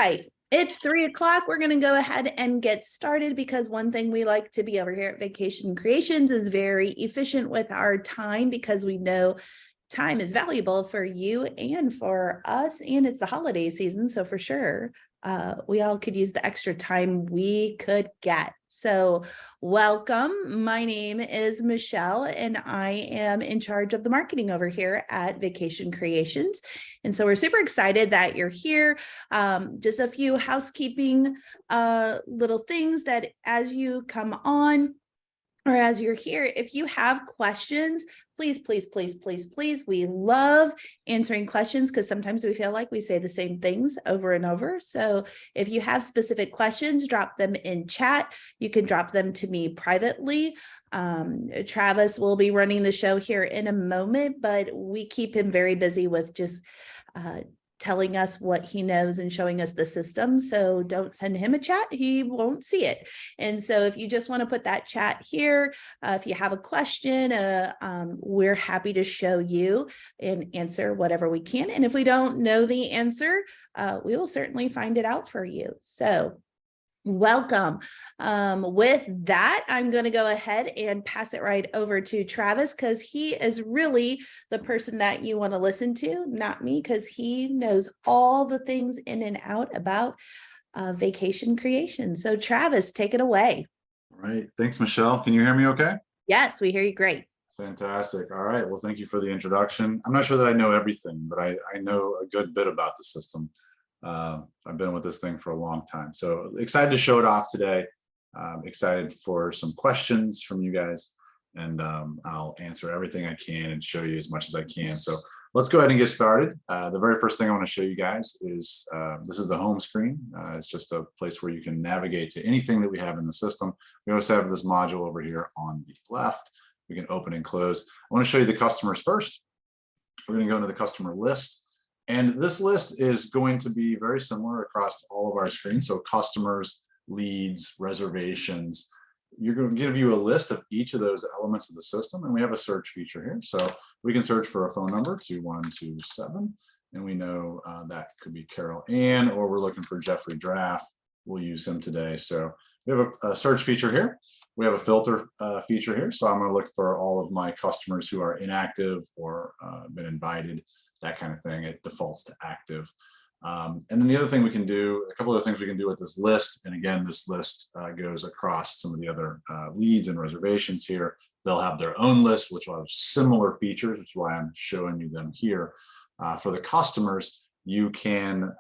right, it's 3 o'clock. We're going to go ahead and get started because one thing we like to be over here at Vacation Creations is very efficient with our time because we know time is valuable for you and for us, and it's the holiday season. So for sure, we all could use the extra time we could get. So welcome. My name is Michelle, and I am in charge of the marketing over here at Vacation Creations. And so we're super excited that you're here. Just a few housekeeping little things that as you come on, or as you're here, if you have questions, please, we love answering questions because sometimes we feel like we say the same things over and over. So if you have specific questions, drop them in chat. You can drop them to me privately. Travis will be running the show here in a moment, but we keep him very busy with just telling us what he knows and showing us the system. So don't send him a chat. He won't see it. And so if you just want to put that chat here, if you have a question, we're happy to show you and answer whatever we can. And if we don't know the answer, we will certainly find it out for you. So welcome. With that, I'm going to go ahead and pass it right over to Travis because he is really the person that you want to listen to, not me, because he knows all the things in and out about Vacation Creation. So Travis, take it away. All right. Thanks, Michelle. Can you hear me okay? Yes, we hear you great. Fantastic. All right. Well, thank you for the introduction. I'm not sure that I know everything, but I know a good bit about the system. I've been with this thing for a long time, so excited to show it off today. Excited for some questions from you guys, and I'll answer everything I can and show you as much as I can. So let's go ahead and get started. The very first thing I want to show you guys is this is the home screen. It's just a place where you can navigate to anything that we have in the system. We also have this module over here on the left. We can open and close. I want to show you the customers first. We're going to go into the customer list. And this list is going to be very similar across all of our screens. So customers, leads, reservations. You're going to give you a list of each of those elements of the system. And we have a search feature here. So we can search for a phone number, 2127. And we know that could be Carol Ann, or we're looking for Jeffrey Draft. We'll use him today. So we have a search feature here. We have a filter feature here. So I'm going to look for all of my customers who are inactive or been invited, that kind of thing. It defaults to active. And then the other thing we can do, a couple of things we can do with this list, and again, this list goes across some of the other leads and reservations here. They'll have their own list, which will have similar features, which is why I'm showing you them here. For the customers, you can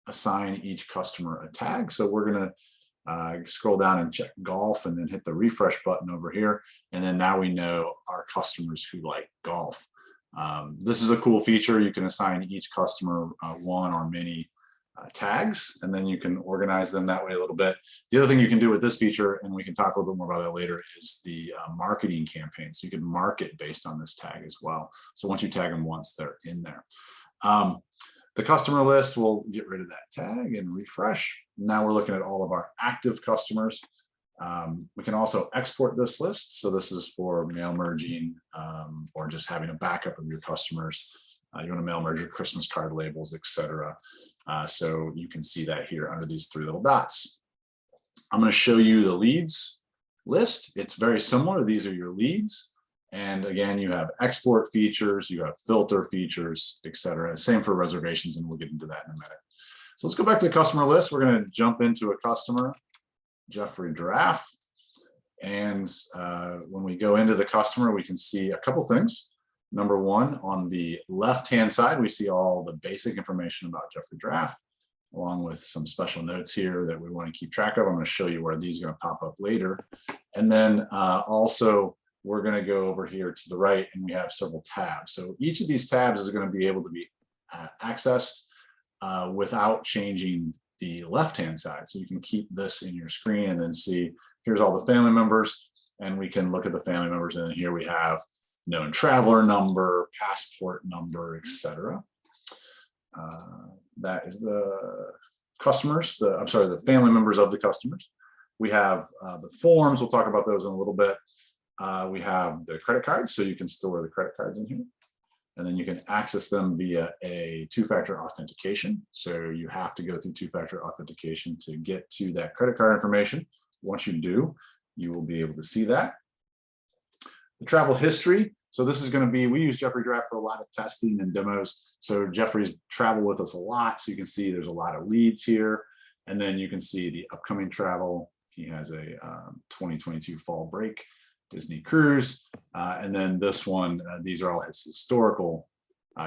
assign each customer a tag. So we're going to scroll down and check golf and then hit the refresh button over here. And then now we know our customers who like golf. This is a cool feature. You can assign each customer one or many tags, and then you can organize them that way a little bit. The other thing you can do with this feature, and we can talk a little bit more about that later, is the marketing campaign. So you can market based on this tag as well. So once you tag them once, they're in there. The customer list, we'll get rid of that tag and refresh. Now we're looking at all of our active customers. We can also export this list. So this is for mail merging or just having a backup of your customers. You want to mail merge your Christmas card labels, etc. So you can see that here under these three little dots. I'm going to show you the leads list. It's very similar. These are your leads. And again, you have export features, you have filter features, etc. Same for reservations, and we'll get into that in a minute. So let's go back to the customer list. We're going to jump into a customer, Jeffrey Draft. And when we go into the customer, we can see a couple things. Number one, on the left-hand side, we see all the basic information about Jeffrey Draft, along with some special notes here that we want to keep track of. I'm going to show you where these are going to pop up later. And then also, we're going to go over here to the right, and we have several tabs. So each of these tabs is going to be able to be accessed without changing the left-hand side. So you can keep this in your screen and then see, here's all the family members, and we can look at the family members, and here we have known traveler number, passport number, etc. That is the customers, the family members of the customers. We have the forms, we'll talk about those in a little bit. We have the credit cards, so you can store the credit cards in here. and then you can access them via a two-factor authentication. So you have to go through two-factor authentication to get to that credit card information. Once you do, you will be able to see that. The travel history. So this is going to be, we use Jeffrey Draft for a lot of testing and demos. So Jeffrey's traveled with us a lot. So you can see there's a lot of leads here. And then you can see the upcoming travel. He has a 2022 fall break Disney cruise. And then this one, these are all his historical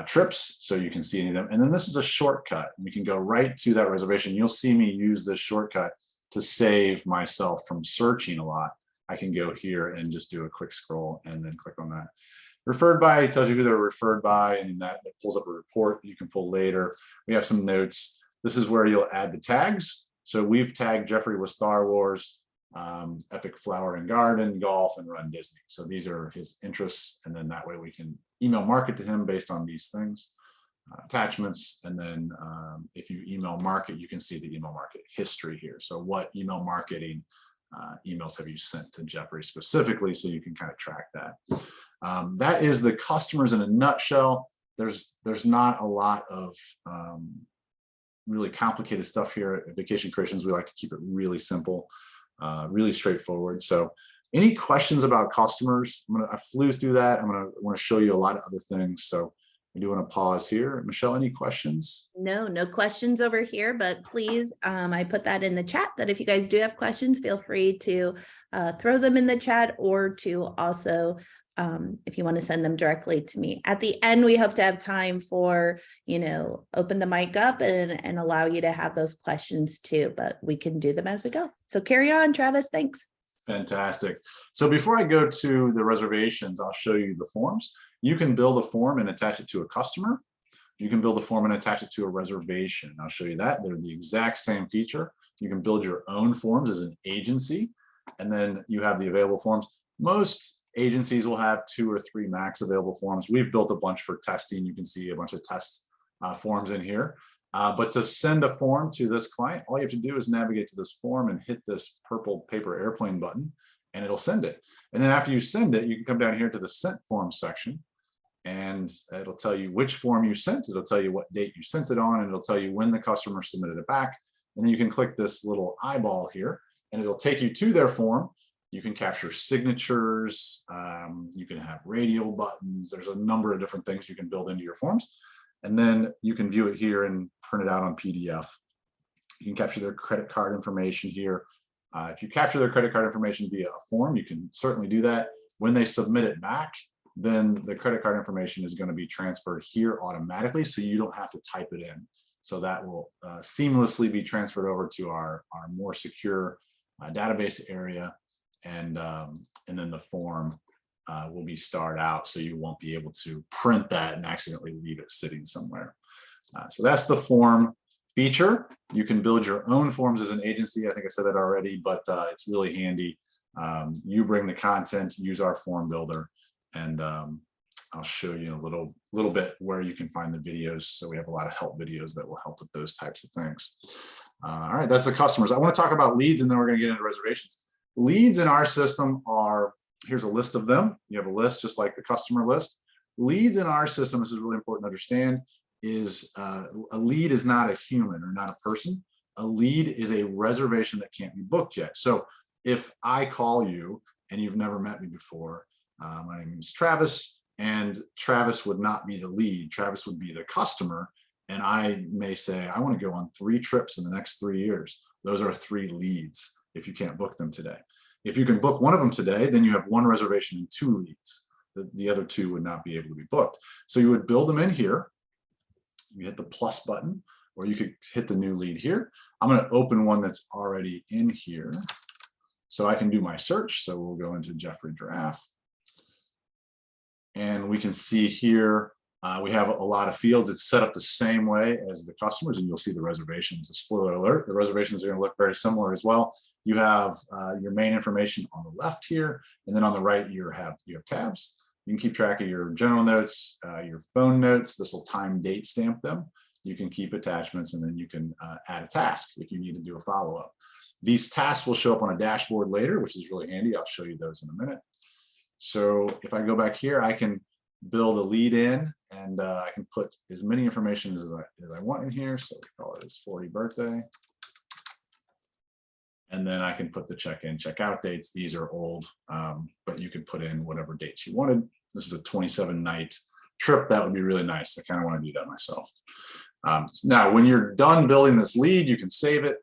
trips. So you can see any of them. And then this is a shortcut. We can go right to that reservation. You'll see me use this shortcut to save myself from searching a lot. I can go here and just do a quick scroll and then click on that. Referred by, it tells you who they're referred by, and that pulls up a report that you can pull later. We have some notes. This is where you'll add the tags. So we've tagged Jeffrey with Star Wars, Epic Flower and Garden, Golf, and Run Disney. So these are his interests, and then that way we can email market to him based on these things. Attachments, and then if you email market, you can see the email market history here. So what email marketing emails have you sent to Jeffrey specifically, so you can kind of track that. That is the customers in a nutshell. There's not a lot of really complicated stuff here at Vacation Creations. We like to keep it really simple, really straightforward. So any questions about customers? I flew through that. I want to show you a lot of other things. So I do want to pause here. Michelle, any questions? No questions over here, but please, I put that in the chat that if you guys do have questions, feel free to throw them in the chat, or to also, if you want to send them directly to me. At the end, we hope to have time for, open the mic up and allow you to have those questions too, but we can do them as we go. So carry on, Travis. Thanks. Fantastic. So before I go to the reservations, I'll show you the forms. You can build a form and attach it to a customer. You can build a form and attach it to a reservation. I'll show you that. They're the exact same feature. You can build your own forms as an agency, and then you have the available forms. Most agencies will have 2 or 3 max available forms. We've built a bunch for testing. You can see a bunch of test forms in here. But to send a form to this client, all you have to do is navigate to this form and hit this purple paper airplane button, and it'll send it. And then after you send it, you can come down here to the sent form section, and it'll tell you which form you sent. It'll tell you what date you sent it on, and it'll tell you when the customer submitted it back. And then you can click this little eyeball here, and it'll take you to their form. You can capture signatures. You can have radial buttons. There's a number of different things you can build into your forms. And then you can view it here and print it out on PDF. You can capture their credit card information here. If you capture their credit card information via a form, you can certainly do that. When they submit it back, then the credit card information is going to be transferred here automatically, so you don't have to type it in. So that will seamlessly be transferred over to our more secure database area, and then the form will be starred out, so you won't be able to print that and accidentally leave it sitting somewhere. So that's the form feature. You can build your own forms as an agency. I think I said that already, but it's really handy. You bring the content, use our form builder, and I'll show you a little bit where you can find the videos. So we have a lot of help videos that will help with those types of things. All right, that's the customers. I want to talk about leads, and then we're going to get into reservations. Leads in our system are, here's a list of them. You have a list just like the customer list. Leads in our system, this is really important to understand, is a lead is not a human or not a person. A lead is a reservation that can't be booked yet. So if I call you and you've never met me before, my name is Travis, and Travis would not be the lead. Travis would be the customer, and I may say, I want to go on 3 trips in the next 3 years. Those are 3 leads if you can't book them today. If you can book one of them today, then you have 1 reservation and 2 leads. The other 2 would not be able to be booked. So you would build them in here. You hit the plus button, or you could hit the new lead here. I'm going to open one that's already in here, so I can do my search. So we'll go into Jeffrey Draft. And we can see here, we have a lot of fields. It's set up the same way as the customers, and you'll see the reservations. A spoiler alert, the reservations are going to look very similar as well. You have your main information on the left here, and then on the right, you have tabs. You can keep track of your general notes, your phone notes. This will time date stamp them. You can keep attachments, and then you can add a task if you need to do a follow-up. These tasks will show up on a dashboard later, which is really handy. I'll show you those in a minute. So if I go back here, I can build a lead in, and I can put as many information as I want in here. So we call it his 40th birthday. And then I can put the check-in, check-out dates. These are old, but you can put in whatever dates you wanted. This is a 27-night trip. That would be really nice. I kind of want to do that myself. Now, when you're done building this lead, you can save it,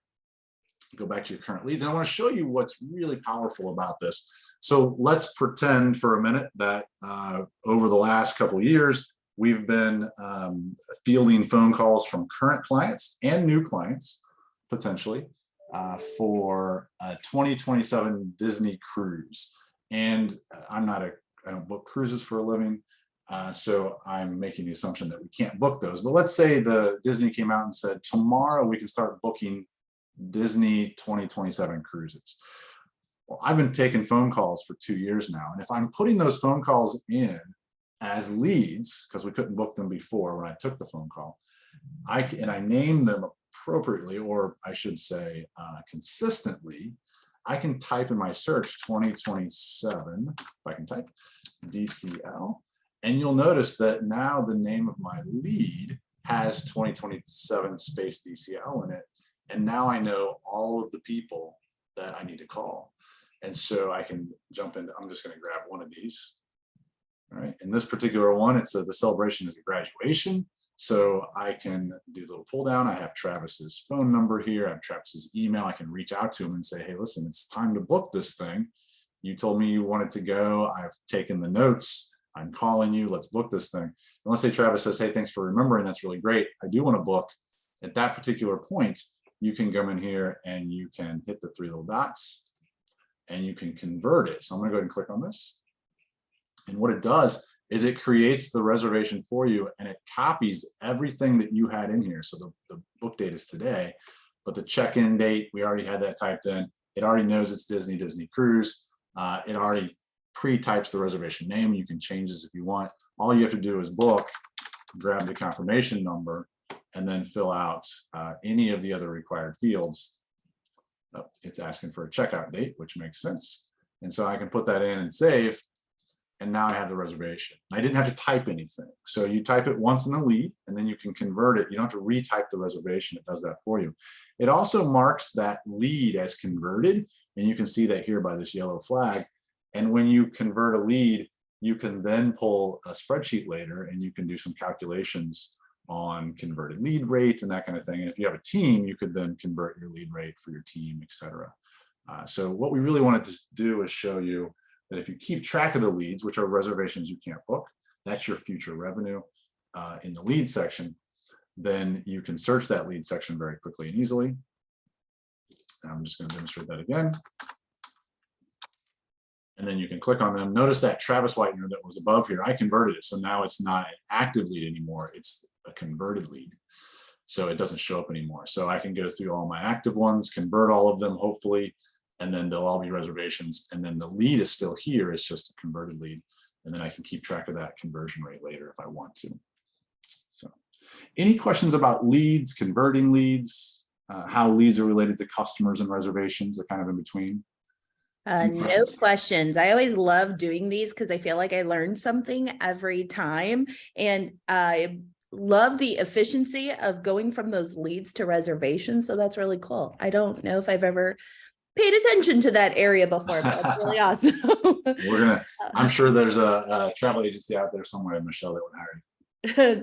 go back to your current leads. And I want to show you what's really powerful about this. So let's pretend for a minute that over the last couple of years, we've been fielding phone calls from current clients and new clients, potentially, for a 2027 Disney cruise. And I don't book cruises for a living. So I'm making the assumption that we can't book those. But let's say the Disney came out and said, tomorrow we can start booking Disney 2027 cruises. Well, I've been taking phone calls for 2 years now. And if I'm putting those phone calls in as leads, because we couldn't book them before when I took the phone call, I name them appropriately, or I should say consistently, I can type in my search 2027, if I can type DCL, and you'll notice that now the name of my lead has 2027 space DCL in it. And now I know all of the people that I need to call. And so I can jump into, I'm just going to grab one of these. All right. In this particular one, it's the celebration is a graduation. So I can do the little pull down. I have Travis's phone number here. I have Travis's email. I can reach out to him and say, hey, listen, it's time to book this thing. You told me you wanted to go. I've taken the notes. I'm calling you. Let's book this thing. And let's say Travis says, hey, thanks for remembering. That's really great. I do want to book. At that particular point, you can come in here and you can hit the 3 little dots and you can convert it. So I'm going to go ahead and click on this. And what it does is it creates the reservation for you and it copies everything that you had in here. So the book date is today, but the check-in date, we already had that typed in. It already knows it's Disney Cruise. It already pre-types the reservation name. You can change this if you want. All you have to do is book, grab the confirmation number, and then fill out any of the other required fields. Oh, it's asking for a checkout date, which makes sense. And so I can put that in and save. And now I have the reservation. I didn't have to type anything. So you type it once in the lead, and then you can convert it. You don't have to retype the reservation. It does that for you. It also marks that lead as converted. And you can see that here by this yellow flag. And when you convert a lead, you can then pull a spreadsheet later and you can do some calculations on converted lead rate and that kind of thing. And if you have a team, you could then convert your lead rate for your team, et cetera. So what we really wanted to do is show you that if you keep track of the leads, which are reservations you can't book, that's your future revenue in the lead section, then you can search that lead section very quickly and easily. And I'm just going to demonstrate that again. And then you can click on them. Notice that Travis Whitener that was above here, I converted it. So now it's not an active lead anymore. It's a converted lead. So it doesn't show up anymore. So I can go through all my active ones, convert all of them, hopefully, and then they'll all be reservations. And then the lead is still here. It's just a converted lead. And then I can keep track of that conversion rate later if I want to. So any questions about leads, converting leads, how leads are related to customers and reservations are kind of in between? No questions. I always love doing these because I feel like I learn something every time. And I love the efficiency of going from those leads to reservations. So that's really cool. I don't know if I've ever paid attention to that area before, but that's really awesome. I'm sure there's a travel agency out there somewhere, Michelle, that would hire you.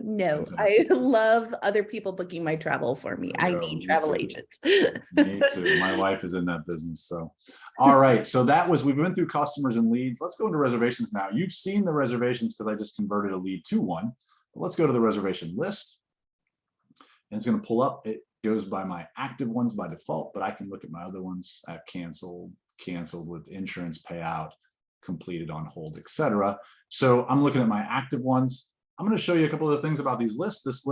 No, I love other people booking my travel for me. I need travel agents. Me too. My wife is in that business. So, all right. So we've been through customers and leads. Let's go into reservations now. You've seen the reservations because I just converted a lead to one. But let's go to the reservation list. And it's going to pull up. It goes by my active ones by default, but I can look at my other ones. I've canceled with insurance payout, completed on hold, etc. So I'm looking at my active ones. I'm going to show you a couple of things about these lists.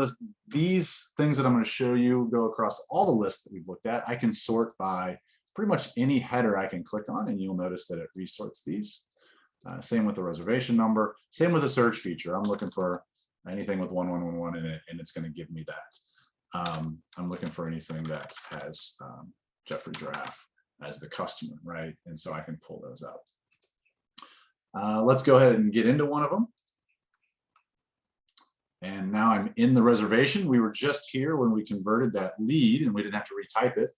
These things that I'm going to show you go across all the lists that we've looked at. I can sort by pretty much any header I can click on, and you'll notice that it resorts these. Same with the reservation number. Same with the search feature. I'm looking for anything with 1111 in it, and it's going to give me that. I'm looking for anything that has Jeffrey Giraffe as the customer, right? And so I can pull those out. Let's go ahead and get into one of them. And now I'm in the reservation. We were just here when we converted that lead and we didn't have to retype it.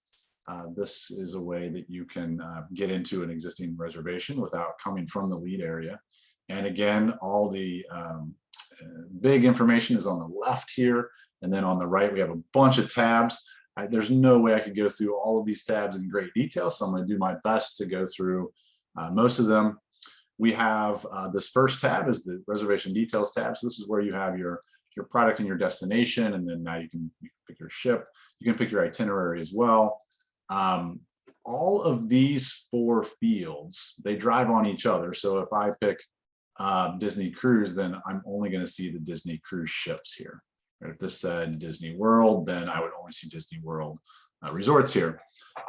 This is a way that you can get into an existing reservation without coming from the lead area. And again, all the big information is on the left here. And then on the right, we have a bunch of tabs. There's no way I could go through all of these tabs in great detail. So I'm going to do my best to go through most of them. We have this first tab is the reservation details tab. So this is where you have your product and your destination. And then now you can pick your ship. You can pick your itinerary as well. All of these 4 fields, they drive on each other. So if I pick Disney Cruise, then I'm only going to see the Disney Cruise ships here. If this said Disney World, then I would only see Disney World resorts here.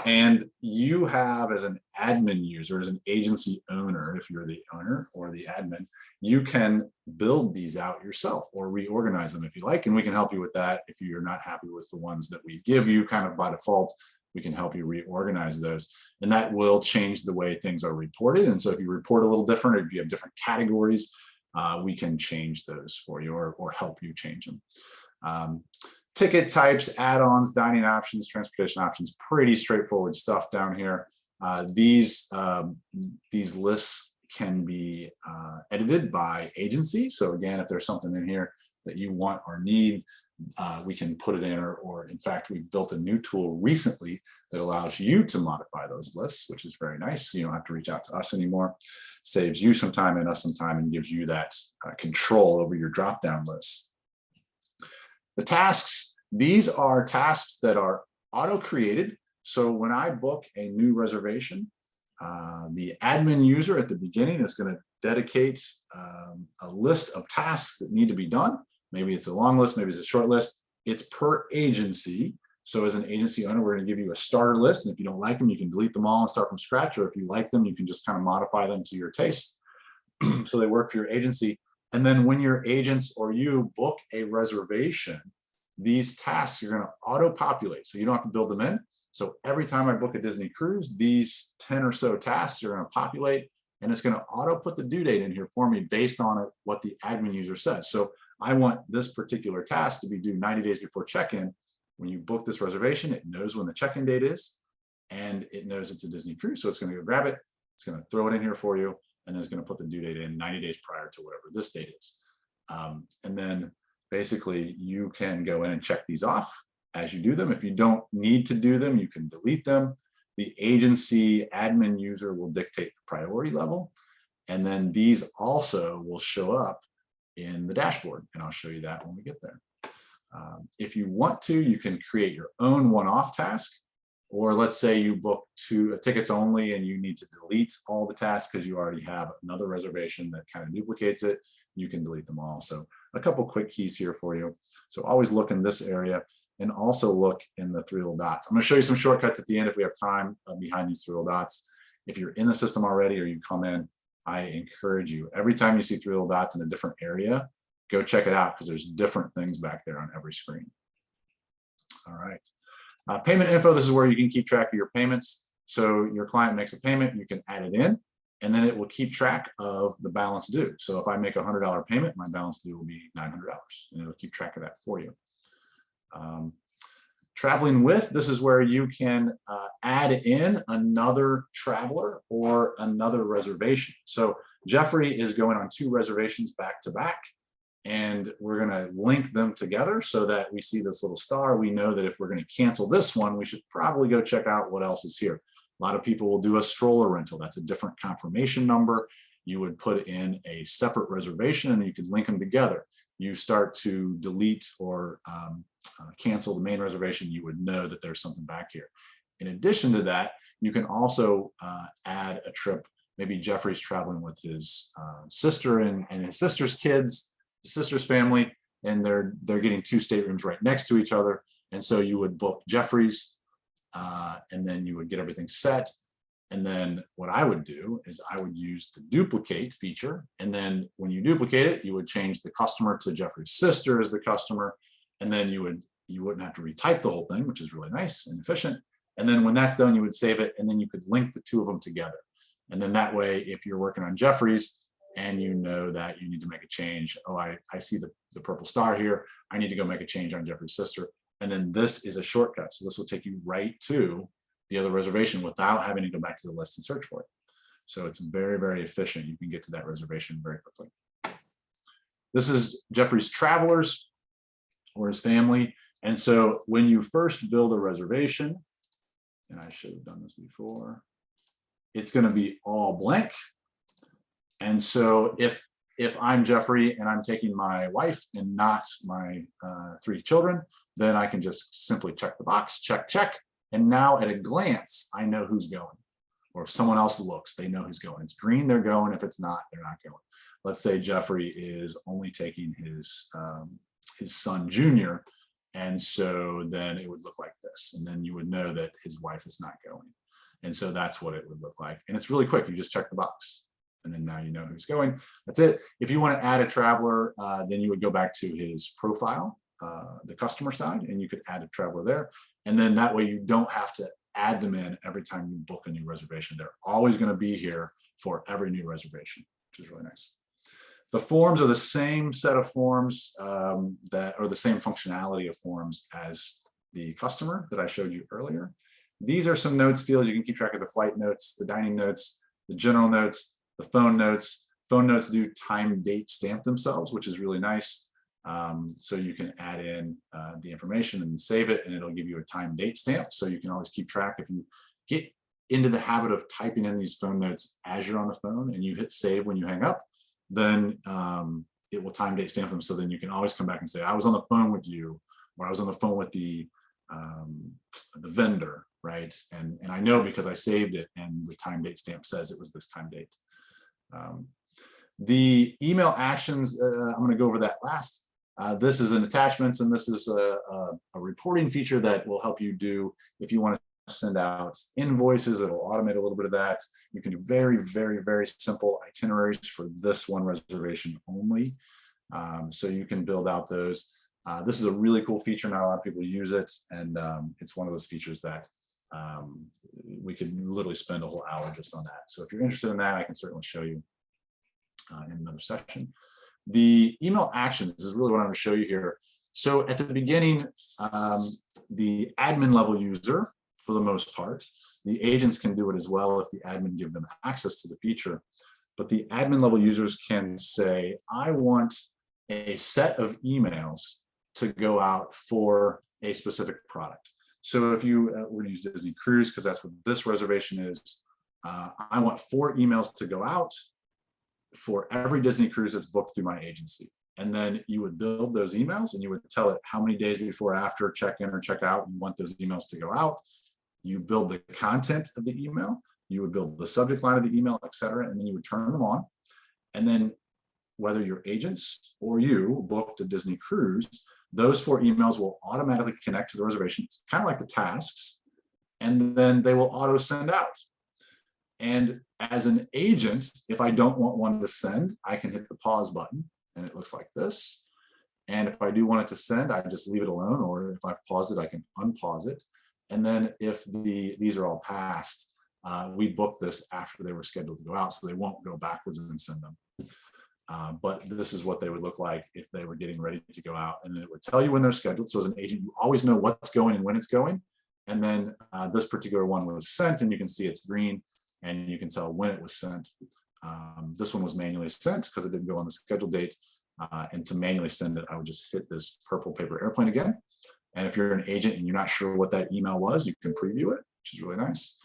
And you have, as an admin user, as an agency owner, if you're the owner or the admin, you can build these out yourself or reorganize them if you like. And we can help you with that. If you're not happy with the ones that we give you kind of by default, we can help you reorganize those. And that will change the way things are reported. And so if you report a little different, or if you have different categories, we can change those for you or help you change them. Ticket types, add-ons, dining options, transportation options, pretty straightforward stuff down here. These lists can be edited by agency. So again, if there's something in here that you want or need, we can put it in, or in fact, we built a new tool recently that allows you to modify those lists, which is very nice. You don't have to reach out to us anymore. Saves you some time and us some time, and gives you that control over your drop-down lists. The tasks, these are tasks that are auto-created. So when I book a new reservation, the admin user at the beginning is going to dedicate a list of tasks that need to be done. Maybe it's a long list, maybe it's a short list. It's per agency. So as an agency owner, we're going to give you a starter list. And if you don't like them, you can delete them all and start from scratch. Or if you like them, you can just kind of modify them to your taste. So they work for your agency. And then when your agents or you book a reservation, these tasks are going to auto-populate. So you don't have to build them in. So every time I book a Disney cruise, these 10 or so tasks are going to populate, and it's going to auto put the due date in here for me based on what the admin user says. So I want this particular task to be due 90 days before check-in. When you book this reservation, it knows when the check-in date is, and it knows it's a Disney cruise. So it's going to go grab it. It's going to throw it in here for you, and then it's going to put the due date in 90 days prior to whatever this date is. And then basically you can go in and check these off as you do them. If you don't need to do them, you can delete them. The agency admin user will dictate the priority level. And then these also will show up in the dashboard. And I'll show you that when we get there. If you want to, you can create your own one-off task. Or let's say you book 2 tickets only and you need to delete all the tasks because you already have another reservation that kind of duplicates it. You can delete them all. So a couple quick keys here for you. So always look in this area, and also look in the 3 little dots. I'm going to show you some shortcuts at the end if we have time behind these 3 little dots. If you're in the system already or you come in, I encourage you, every time you see 3 little dots in a different area, go check it out, because there's different things back there on every screen. All right. Payment info, this is where you can keep track of your payments. So your client makes a payment, you can add it in, and then it will keep track of the balance due. So if I make a $100 payment, my balance due will be $900, and it'll keep track of that for you. Traveling with, this is where you can add in another traveler or another reservation. So Jeffrey is going on 2 reservations back to back, and we're going to link them together so that we see this little star. We know that if we're going to cancel this one, we should probably go check out what else is here. A lot of people will do a stroller rental. That's a different confirmation number. You would put in a separate reservation and you could link them together. You start to delete or cancel the main reservation, you would know that there's something back here. In addition to that, you can also add a trip. Maybe Jeffrey's traveling with his sister and his sister's kids, his sister's family, and they're getting 2 staterooms right next to each other. And so you would book Jeffrey's, and then you would get everything set. And then what I would do is I would use the duplicate feature. And then when you duplicate it, you would change the customer to Jeffrey's sister as the customer. And then you wouldn't have to retype the whole thing, which is really nice and efficient. And then when that's done, you would save it, and then you could link the 2 of them together. And then that way, if you're working on Jeffrey's, and you know that you need to make a change. Oh, I see the purple star here. I need to go make a change on Jeffrey's sister. And then this is a shortcut. So this will take you right to the other reservation without having to go back to the list and search for it. So it's very, very efficient. You can get to that reservation very quickly. This is Jeffrey's travelers or his family. And so when you first build a reservation, and I should have done this before, it's going to be all blank. And so if I'm Jeffrey and I'm taking my wife and not my 3 children, then I can just simply check the box, check, check. And now at a glance, I know who's going. Or if someone else looks, they know who's going. It's green, they're going. If it's not, they're not going. Let's say Jeffrey is only taking his son Junior. And so then it would look like this. And then you would know that his wife is not going. And so that's what it would look like. And it's really quick. You just check the box. And then now you know who's going. That's it. If you want to add a traveler, then you would go back to his profile, the customer side, and you could add a traveler there. And then that way you don't have to add them in every time you book a new reservation. They're always going to be here for every new reservation, which is really nice. The forms are the same set of forms that are the same functionality of forms as the customer that I showed you earlier. These are some notes fields. You can keep track of the flight notes, the dining notes, the general notes, the phone notes. Phone notes do time, date, stamp themselves, which is really nice. So you can add in the information and save it, and it'll give you a time, date stamp. So you can always keep track. If you get into the habit of typing in these phone notes as you're on the phone and you hit save when you hang up, then it will time, date, stamp them. So then you can always come back and say, I was on the phone with you, or I was on the phone with the vendor, right? And I know because I saved it and the time, date stamp says it was this time, date. The email actions, I'm going to go over that last. This is an attachments, and this is a reporting feature that will help you do if you want to send out invoices. It'll automate a little bit of that. You can do very, very, very simple itineraries for this one reservation only. So you can build out those. This is a really cool feature. Not a lot of people use it, and it's one of those features that we could literally spend a whole hour just on that. So if you're interested in that, I can certainly show you in another session. The email actions is really what I'm going to show you here. So at the beginning, the admin level user, for the most part, the agents can do it as well if the admin give them access to the feature. But the admin level users can say, I want a set of emails to go out for a specific product. So if you were to use Disney Cruise, because that's what this reservation is, I want 4 emails to go out for every Disney cruise that's booked through my agency. And then you would build those emails and you would tell it how many days before, after, check in or check out you want those emails to go out. You build the content of the email, you would build the subject line of the email, etc., and then you would turn them on. And then whether your agents or you booked a Disney cruise, those 4 emails will automatically connect to the reservation. It's kind of like the tasks, and then they will auto send out. And as an agent, if I don't want one to send, I can hit the pause button and it looks like this. And if I do want it to send, I just leave it alone, or if I've paused it, I can unpause it. And then if these are all passed, we booked this after they were scheduled to go out, so they won't go backwards and send them. But this is what they would look like if they were getting ready to go out, and it would tell you when they're scheduled. So as an agent, you always know what's going and when it's going. And then this particular one was sent, and you can see it's green, and you can tell when it was sent. This one was manually sent because it didn't go on the scheduled date. And to manually send it, I would just hit this purple paper airplane again. And if you're an agent and you're not sure what that email was, you can preview it, which is really nice.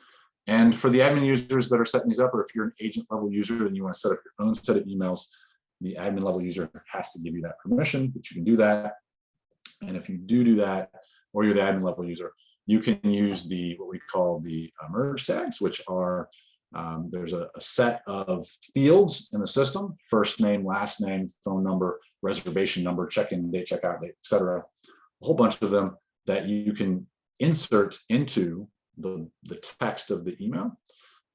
And for the admin users that are setting these up, or if you're an agent level user and you want to set up your own set of emails, the admin level user has to give you that permission, but you can do that. And if you do that, or you're the admin level user, you can use what we call the merge tags, which are, there's a set of fields in the system: first name, last name, phone number, reservation number, check-in date, check-out date, etc. A whole bunch of them that you can insert into the text of the email.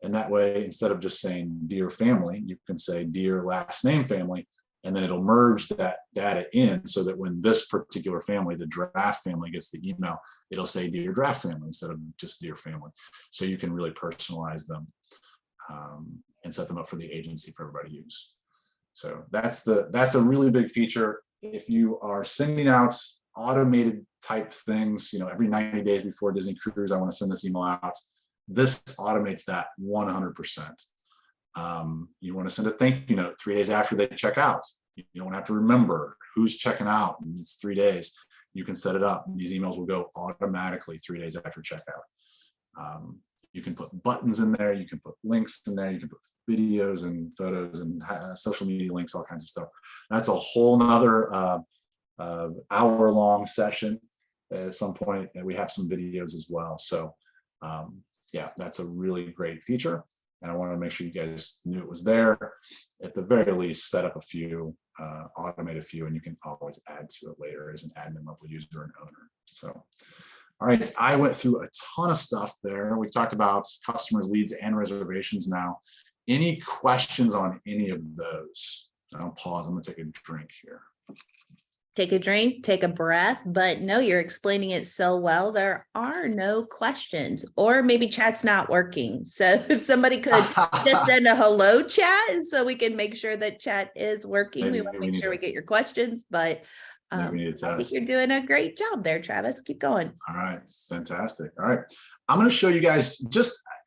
And that way, instead of just saying dear family, you can say dear last name family, and then it'll merge that data in so that when this particular family, the draft family, gets the email, it'll say dear draft family instead of just dear family. So you can really personalize them and set them up for the agency for everybody to use. So that's a really big feature. If you are sending out automated type things, every 90 days before Disney Cruise, I want to send this email out. This automates that 100%. You want to send a thank you note 3 days after they check out. You don't have to remember who's checking out, and it's 3 days. You can set it up. These emails will go automatically 3 days after checkout. You can put buttons in there. You can put links in there. You can put videos and photos and social media links, all kinds of stuff. That's a whole nother hour-long session at some point, and we have some videos as well. So yeah, that's a really great feature, and I wanted to make sure you guys knew it was there. At the very least, set up a few, automate a few, and you can always add to it later as an admin level user and owner. So, all right, I went through a ton of stuff there. We talked about customers, leads, and reservations now. Any questions on any of those? I'll pause. I'm gonna take a drink here. Take a drink, take a breath, but no, you're explaining it so well. There are no questions, or maybe chat's not working. So if somebody could just send a hello chat so we can make sure that chat is working. Maybe we want to we make need sure we to- get your questions, but Maybe we need to I think test. you're doing a great job there, Travis. Keep going. All right, fantastic. All right, I'm going to show you guys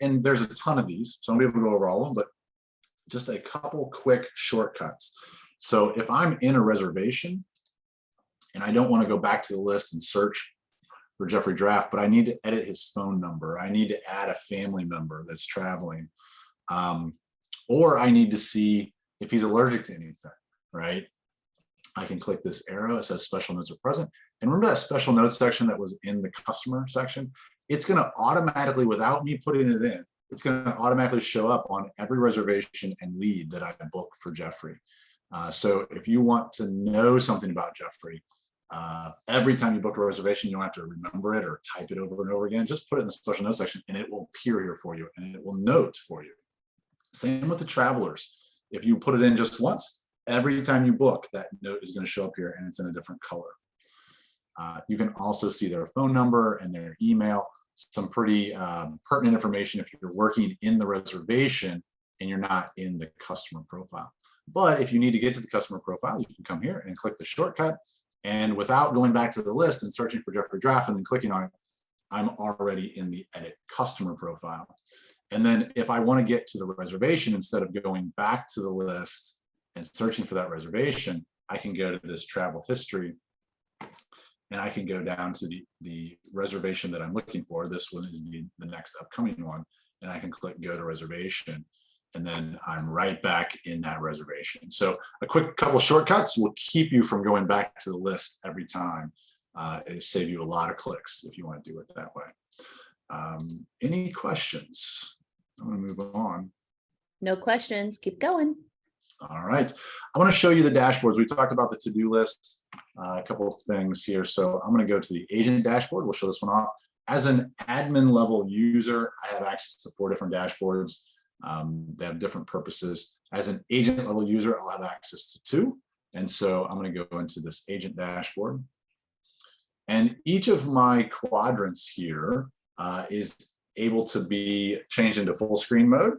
and there's a ton of these, so I'm going to be able to go over all of them, but just a couple quick shortcuts. So if I'm in a reservation and I don't want to go back to the list and search for Jeffrey Draft, but I need to edit his phone number, I need to add a family member that's traveling, or I need to see if he's allergic to anything, right? I can click this arrow. It says special notes are present. And remember that special notes section that was in the customer section? It's going to automatically, without me putting it in, it's going to automatically show up on every reservation and lead that I book for Jeffrey. So if you want to know something about Jeffrey, every time you book a reservation, you don't have to remember it or type it over and over again. Just put it in the special notes section and it will appear here for you and it will note for you. Same with the travelers. If you put it in just once, every time you book, that note is going to show up here and it's in a different color. You can also see their phone number and their email, some pretty pertinent information if you're working in the reservation and you're not in the customer profile. But if you need to get to the customer profile, you can come here and click the shortcut. And without going back to the list and searching for Jeffrey Draft and then clicking on it, I'm already in the edit customer profile. And then if I want to get to the reservation, instead of going back to the list and searching for that reservation, I can go to this travel history and I can go down to the reservation that I'm looking for. This one is the next upcoming one. And I can click go to reservation. And then I'm right back in that reservation. So a quick couple shortcuts will keep you from going back to the list every time. It'll save you a lot of clicks if you want to do it that way. Any questions? I'm going to move on. No questions. Keep going. All right. I want to show you the dashboards. We talked about the to-do list, a couple of things here. So I'm going to go to the agent dashboard. We'll show this one off. As an admin level user, I have access to 4 different dashboards. They have different purposes. As an agent level user, I'll have access to 2. And so I'm going to go into this agent dashboard. And each of my quadrants here is able to be changed into full screen mode.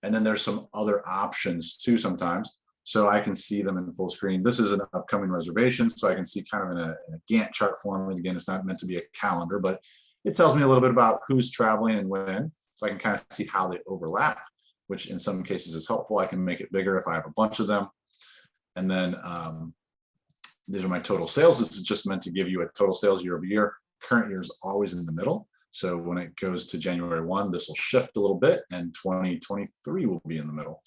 And then there's some other options too sometimes. So I can see them in full screen. This is an upcoming reservation, so I can see kind of in a Gantt chart form. And again, it's not meant to be a calendar, but it tells me a little bit about who's traveling and when. So I can kind of see how they overlap, which in some cases is helpful. I can make it bigger if I have a bunch of them. And then these are my total sales. This is just meant to give you a total sales year over year. Current year is always in the middle. So when it goes to January 1, this will shift a little bit and 2023 will be in the middle.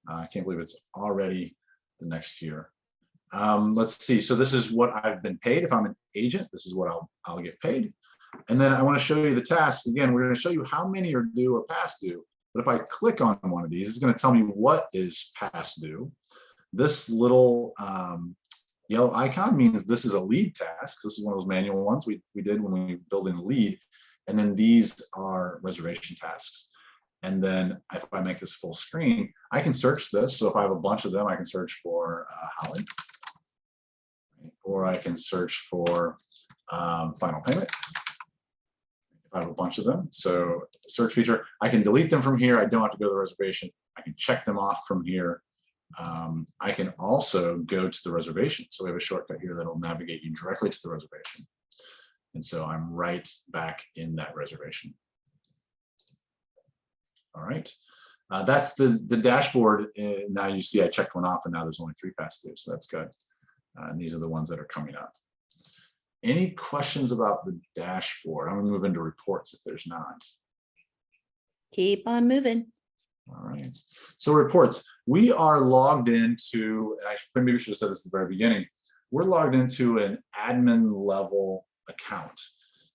I can't believe it's already the next year. Let's see. So this is what I've been paid. If I'm an agent, this is what I'll get paid. And then I want to show you the tasks. Again, we're going to show you how many are due or past due. But if I click on one of these, it's going to tell me what is past due. This little yellow icon means this is a lead task. This is one of those manual ones we did when we built in the lead. And then these are reservation tasks. And then if I make this full screen, I can search this. So if I have a bunch of them, I can search for Holly, or I can search for final payment. If I have a bunch of them. So search feature, I can delete them from here. I don't have to go to the reservation. I can check them off from here. I can also go to the reservation. So we have a shortcut here that'll navigate you directly to the reservation. And so I'm right back in that reservation. All right. That's the dashboard. Now you see I checked one off and now there's only 3 past due. So that's good. And these are the ones that are coming up. Any questions about the dashboard? I'm going to move into reports if there's not. Keep on moving. All right. So reports, we are logged into, and I maybe should have said this at the very beginning, we're logged into an admin level account.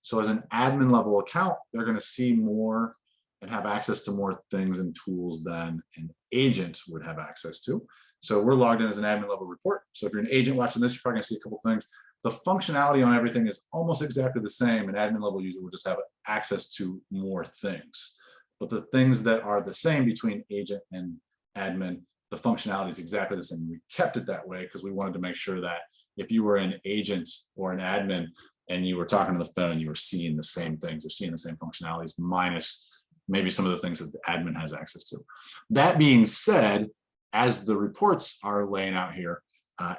So as an admin level account, they're going to see more and have access to more things and tools than an agent would have access to. So we're logged in as an admin level report. So if you're an agent watching this, you're probably going to see a couple things. The functionality on everything is almost exactly the same. An admin level user will just have access to more things. But the things that are the same between agent and admin, the functionality is exactly the same. We kept it that way because we wanted to make sure that if you were an agent or an admin and you were talking to the phone, you were seeing the same things, you're seeing the same functionalities, minus maybe some of the things that the admin has access to. That being said, as the reports are laying out here,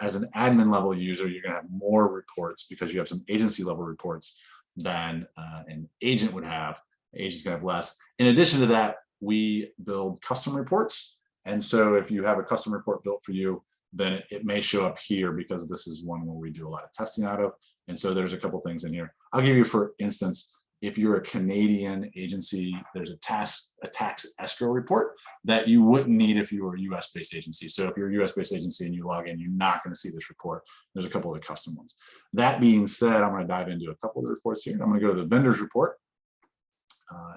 as an admin level user, you're going to have more reports because you have some agency level reports than an agent would have. Agent's going to have less. In addition to that, we build custom reports. And so if you have a custom report built for you, then it may show up here because this is one where we do a lot of testing out of. And so there's a couple things in here. I'll give you, for instance, if you're a Canadian agency, there's a tax escrow report that you wouldn't need if you were a US-based agency. So if you're a US-based agency and you log in, you're not going to see this report. There's a couple of the custom ones. That being said, I'm going to dive into a couple of the reports here. I'm going to go to the vendors report.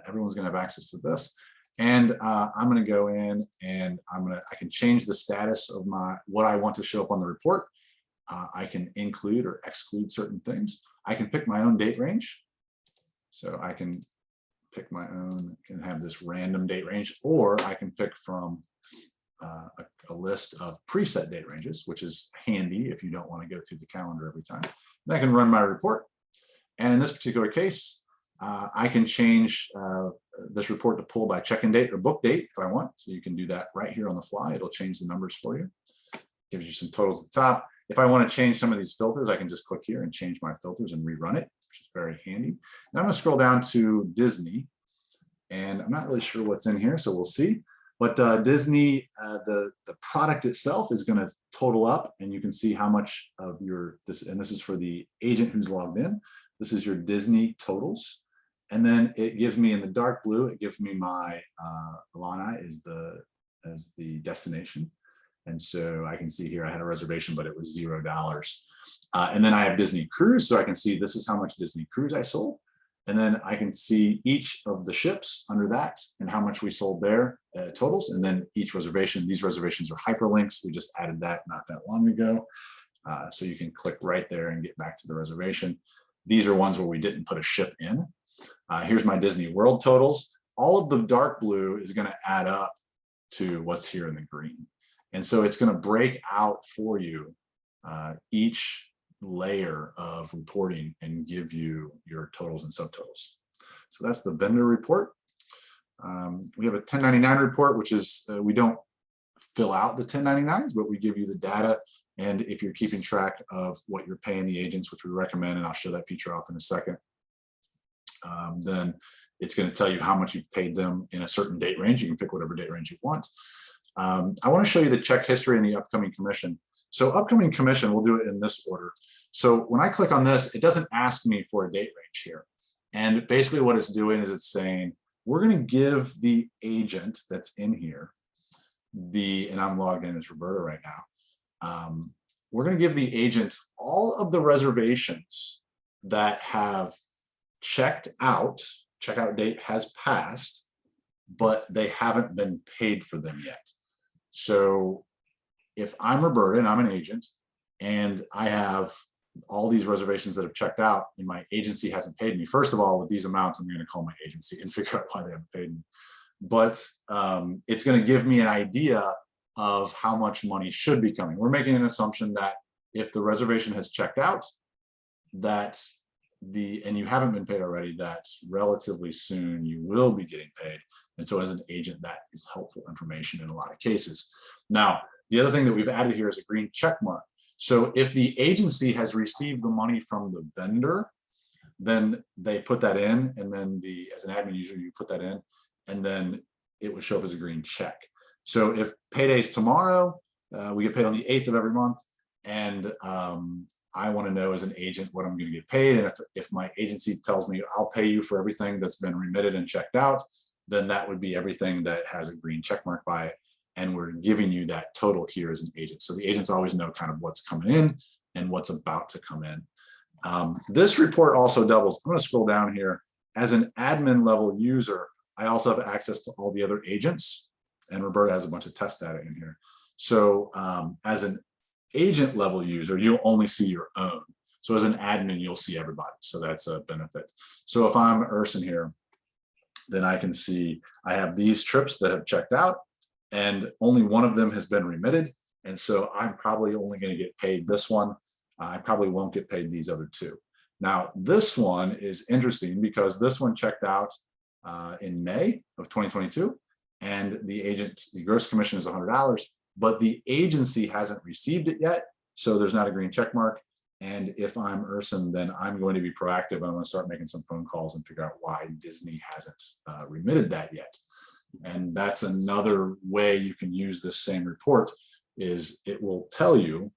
Everyone's going to have access to this. And I'm going to go in and I can change the status of what I want to show up on the report. I can include or exclude certain things. I can pick my own date range. So I can pick my own, can have this random date range, or I can pick from a list of preset date ranges, which is handy if you don't want to go through the calendar every time. And I can run my report. And in this particular case, I can change this report to pull by check-in date or book date if I want. So you can do that right here on the fly. It'll change the numbers for you. Gives you some totals at the top. If I want to change some of these filters, I can just click here and change my filters and rerun it, which is very handy. Now I'm going to scroll down to Disney, and I'm not really sure what's in here, so we'll see. But Disney, the product itself is going to total up, and you can see how much of and this is for the agent who's logged in. This is your Disney totals. And then it gives me in the dark blue, it gives me my Alana as the destination. And so I can see here I had a reservation, but it was $0. And then I have Disney Cruise, so I can see this is how much Disney Cruise I sold. And then I can see each of the ships under that and how much we sold there totals. And then each reservation, these reservations are hyperlinks. We just added that not that long ago. So you can click right there and get back to the reservation. These are ones where we didn't put a ship in. Here's my Disney World totals. All of the dark blue is going to add up to what's here in the green. And so it's going to break out for you each layer of reporting and give you your totals and subtotals. So that's the vendor report. We have a 1099 report, which is we don't fill out the 1099s, but we give you the data. And if you're keeping track of what you're paying the agents, which we recommend, and I'll show that feature off in a second, then it's going to tell you how much you've paid them in a certain date range. You can pick whatever date range you want. I want to show you the check history and the upcoming commission. So upcoming commission, we'll do it in this order. So when I click on this, it doesn't ask me for a date range here. And basically what it's doing is it's saying, we're going to give the agent that's in here, and I'm logged in as Roberta right now. We're going to give the agent all of the reservations that have checked out, checkout date has passed, but they haven't been paid for them yet. So if I'm Roberta and I'm an agent and I have all these reservations that have checked out and my agency hasn't paid me, first of all, with these amounts, I'm going to call my agency and figure out why they haven't paid me. But it's going to give me an idea of how much money should be coming. We're making an assumption that if the reservation has checked out, and you haven't been paid already, that relatively soon you will be getting paid. And so as an agent, that is helpful information in a lot of cases. Now, The other thing that we've added here is a green check mark. So if the agency has received the money from the vendor, then they put that in, and then as an admin user, you put that in, and then it would show up as a green check. So if payday's tomorrow, we get paid on the 8th of every month, and I want to know as an agent what I'm going to get paid. And if my agency tells me I'll pay you for everything that's been remitted and checked out, then that would be everything that has a green check mark by it. And we're giving you that total here as an agent. So the agents always know kind of what's coming in and what's about to come in. This report also doubles. I'm going to scroll down here. As an admin level user, I also have access to all the other agents, and Roberta has a bunch of test data in here. So as an agent level user, you'll only see your own. So as an admin, you'll see everybody. So that's a benefit. So if I'm Urson here, then I can see I have these trips that have checked out, and only one of them has been remitted. And so I'm probably only going to get paid this one. I probably won't get paid these other two. Now, this one is interesting because this one checked out in May of 2022, and the gross commission is $100, but the agency hasn't received it yet. So there's not a green check mark. And if I'm Urson, then I'm going to be proactive. I'm going to start making some phone calls and figure out why Disney hasn't remitted that yet. And that's another way you can use this same report, is it will tell you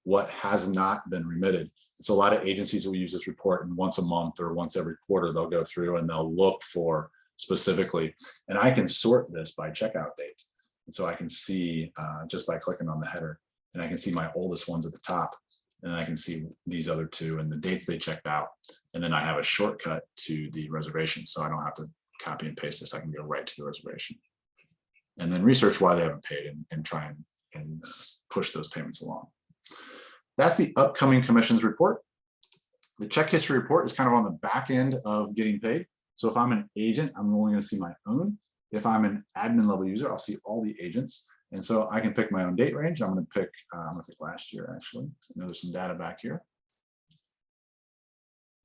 what has not been remitted. So a lot of agencies will use this report, and once a month or once every quarter, they'll go through and they'll look for specifically. And I can sort this by checkout date. And so I can see just by clicking on the header, and I can see my oldest ones at the top. And I can see these other two and the dates they checked out. And then I have a shortcut to the reservation. So I don't have to copy and paste this. I can go right to the reservation and then research why they haven't paid and try and push those payments along. That's the upcoming commissions report. The check history report is kind of on the back end of getting paid. So if I'm an agent, I'm only going to see my own. If I'm an admin level user, I'll see all the agents. And so I can pick my own date range. I'm going to pick last year, actually. I know there's some data back here.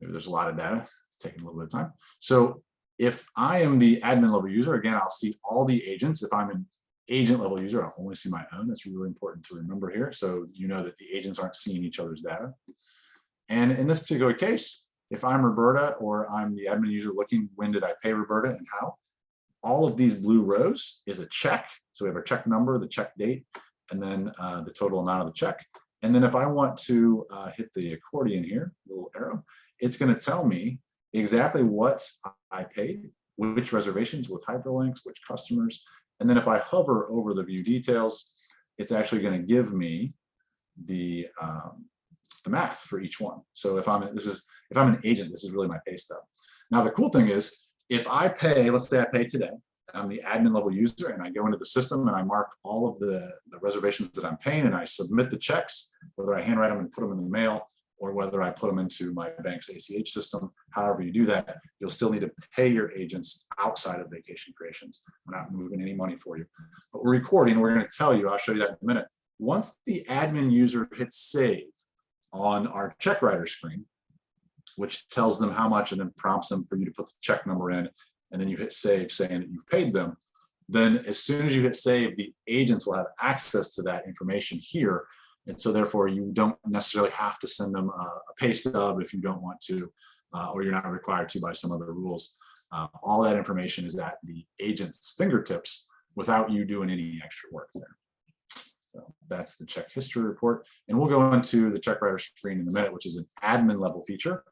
Maybe there's a lot of data. It's taking a little bit of time. So if I am the admin level user, again, I'll see all the agents. If I'm an agent level user, I'll only see my own. That's really important to remember here. So you know that the agents aren't seeing each other's data. And in this particular case, if I'm Roberta or I'm the admin user looking, when did I pay Roberta and how? All of these blue rows is a check. So we have our check number, the check date, and then the total amount of the check. And then if I want to hit the accordion here, little arrow, it's going to tell me exactly what I paid, which reservations with hyperlinks, which customers. And then if I hover over the view details, it's actually going to give me the math for each one. So if I'm an agent, this is really my pay stub. Now the cool thing is, if I pay, let's say I pay today, I'm the admin level user, and I go into the system and I mark all of the reservations that I'm paying, and I submit the checks, whether I handwrite them and put them in the mail, or whether I put them into my bank's ACH system. However you do that, you'll still need to pay your agents outside of Vacation Creations. We're not moving any money for you. But we're recording, we're going to tell you, I'll show you that in a minute. Once the admin user hits save on our check writer screen, which tells them how much and then prompts them for you to put the check number in, and then you hit save saying that you've paid them, then as soon as you hit save, the agents will have access to that information here. And so therefore you don't necessarily have to send them a pay stub if you don't want to, or you're not required to by some other rules. All that information is at the agent's fingertips without you doing any extra work there. So that's the check history report. And we'll go into the check writer screen in a minute, which is an admin level feature.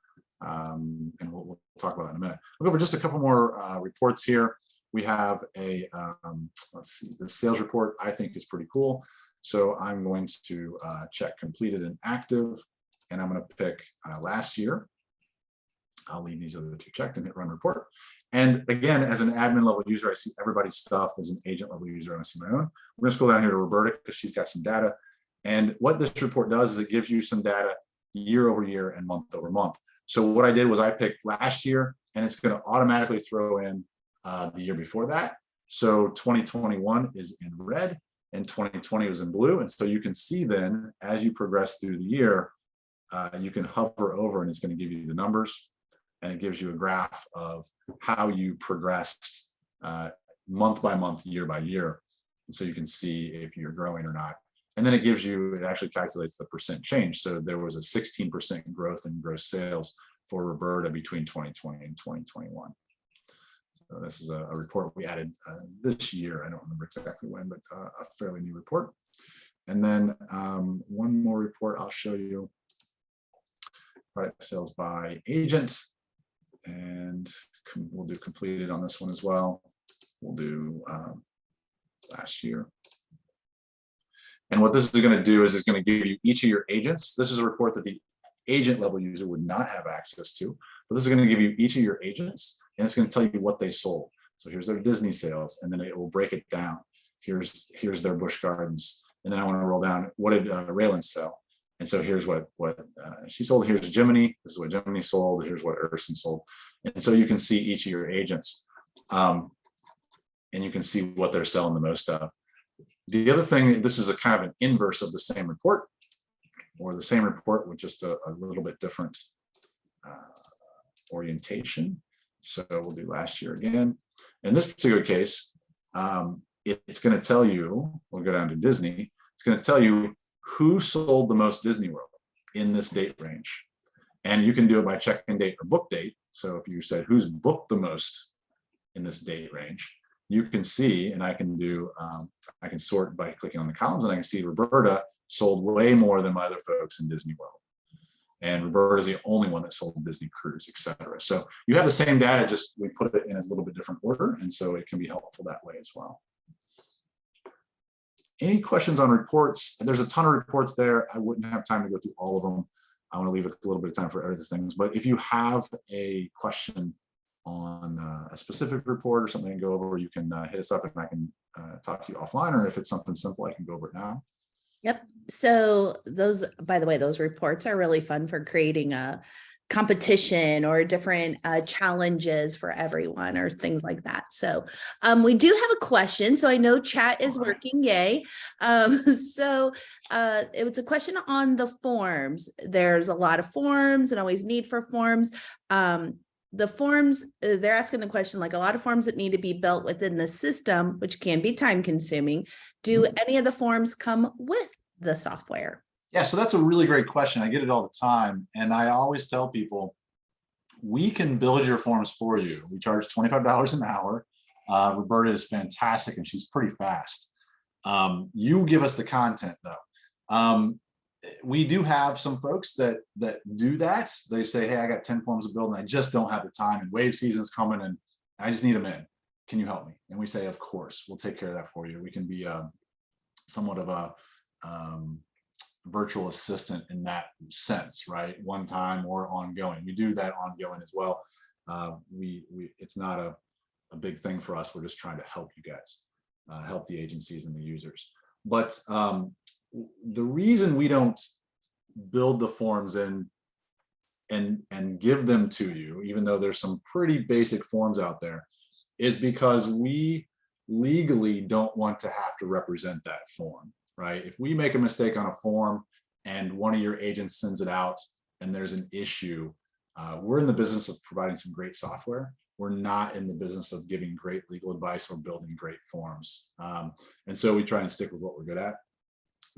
And we'll talk about that in a minute. We'll go over just a couple more reports here. We have a, let's see, the sales report I think is pretty cool. So I'm going to check completed and active, and I'm going to pick last year. I'll leave these other two checked and hit run report. And again, as an admin level user, I see everybody's stuff. As an agent level user, I see my own. We're going to scroll down here to Roberta because she's got some data. And what this report does is it gives you some data year over year and month over month. So what I did was I picked last year, and it's going to automatically throw in the year before that. So 2021 is in red and 2020 was in blue. And so you can see then as you progress through the year, you can hover over and it's going to give you the numbers, and it gives you a graph of how you progressed month by month, year by year. And so you can see if you're growing or not. And then it actually calculates the percent change. So there was a 16% growth in gross sales for Roberta between 2020 and 2021. So this is a report we added this year. I don't remember exactly when, but a fairly new report. And then one more report I'll show you. Product sales by agent, and we'll do completed on this one as well. We'll do last year. And what this is going to do is it's going to give you each of your agents. This is a report that the agent level user would not have access to, but this is going to give you each of your agents, and it's going to tell you what they sold. So here's their Disney sales, and then it will break it down. Here's their Busch Gardens, and then I want to roll down. What did Raylan sell? And so here's what she sold. Here's Jiminy. This is what Jiminy sold. Here's what Urson sold. And so you can see each of your agents, and you can see what they're selling the most of. The other thing, this is a kind of an inverse of the same report, or the same report with just a little bit different orientation. So we'll do last year again. In this particular case, it's going to tell you, we'll go down to Disney, it's going to tell you who sold the most Disney World in this date range. And you can do it by check-in date or book date. So if you said who's booked the most in this date range, you can see, and I can do, I can sort by clicking on the columns, and I can see Roberta sold way more than my other folks in Disney World. And Roberta is the only one that sold Disney Cruise, etc. So you have the same data, just we put it in a little bit different order, and so it can be helpful that way as well. Any questions on reports? There's a ton of reports there. I wouldn't have time to go through all of them. I want to leave a little bit of time for other things. But if you have a question on a specific report or something to go over, you can hit us up and I can talk to you offline, or if it's something simple, I can go over it now. Yep. So those, by the way, those reports are really fun for creating a competition or different challenges for everyone or things like that. So we do have a question. So I know chat is working, yay. So it was a question on the forms. There's a lot of forms and always need for forms. The forms, they're asking the question, like a lot of forms that need to be built within the system, which can be time consuming. Do any of the forms come with the software? Yeah, so that's a really great question. I get it all the time. And I always tell people, we can build your forms for you. We charge $25 an hour. Roberta is fantastic and she's pretty fast. You give us the content though. We do have some folks that do that. They say, hey, I got 10 forms to build and I just don't have the time, and wave season's coming and I just need them in. Can you help me? And we say, of course, we'll take care of that for you. We can be somewhat of a virtual assistant in that sense, right? One time or ongoing. We do that ongoing as well. It's not a big thing for us. We're just trying to help you guys, help the agencies and the users. But the reason we don't build the forms and give them to you, even though there's some pretty basic forms out there, is because we legally don't want to have to represent that form, right? If we make a mistake on a form and one of your agents sends it out and there's an issue, we're in the business of providing some great software. We're not in the business of giving great legal advice or building great forms. And so we try and stick with what we're good at.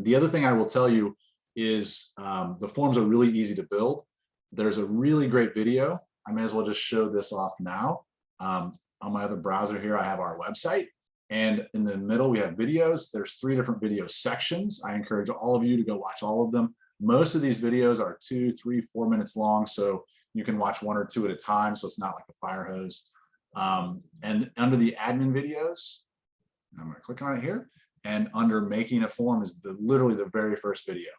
The other thing I will tell you is the forms are really easy to build. There's a really great video. I may as well just show this off now. On my other browser here, I have our website. And in the middle, we have videos. There's 3 different video sections. I encourage all of you to go watch all of them. Most of these videos are 2, 3, 4 minutes long. So you can watch 1 or 2 at a time. So it's not like a fire hose. And under the admin videos, I'm going to click on it here. And under making a form is literally the very first video.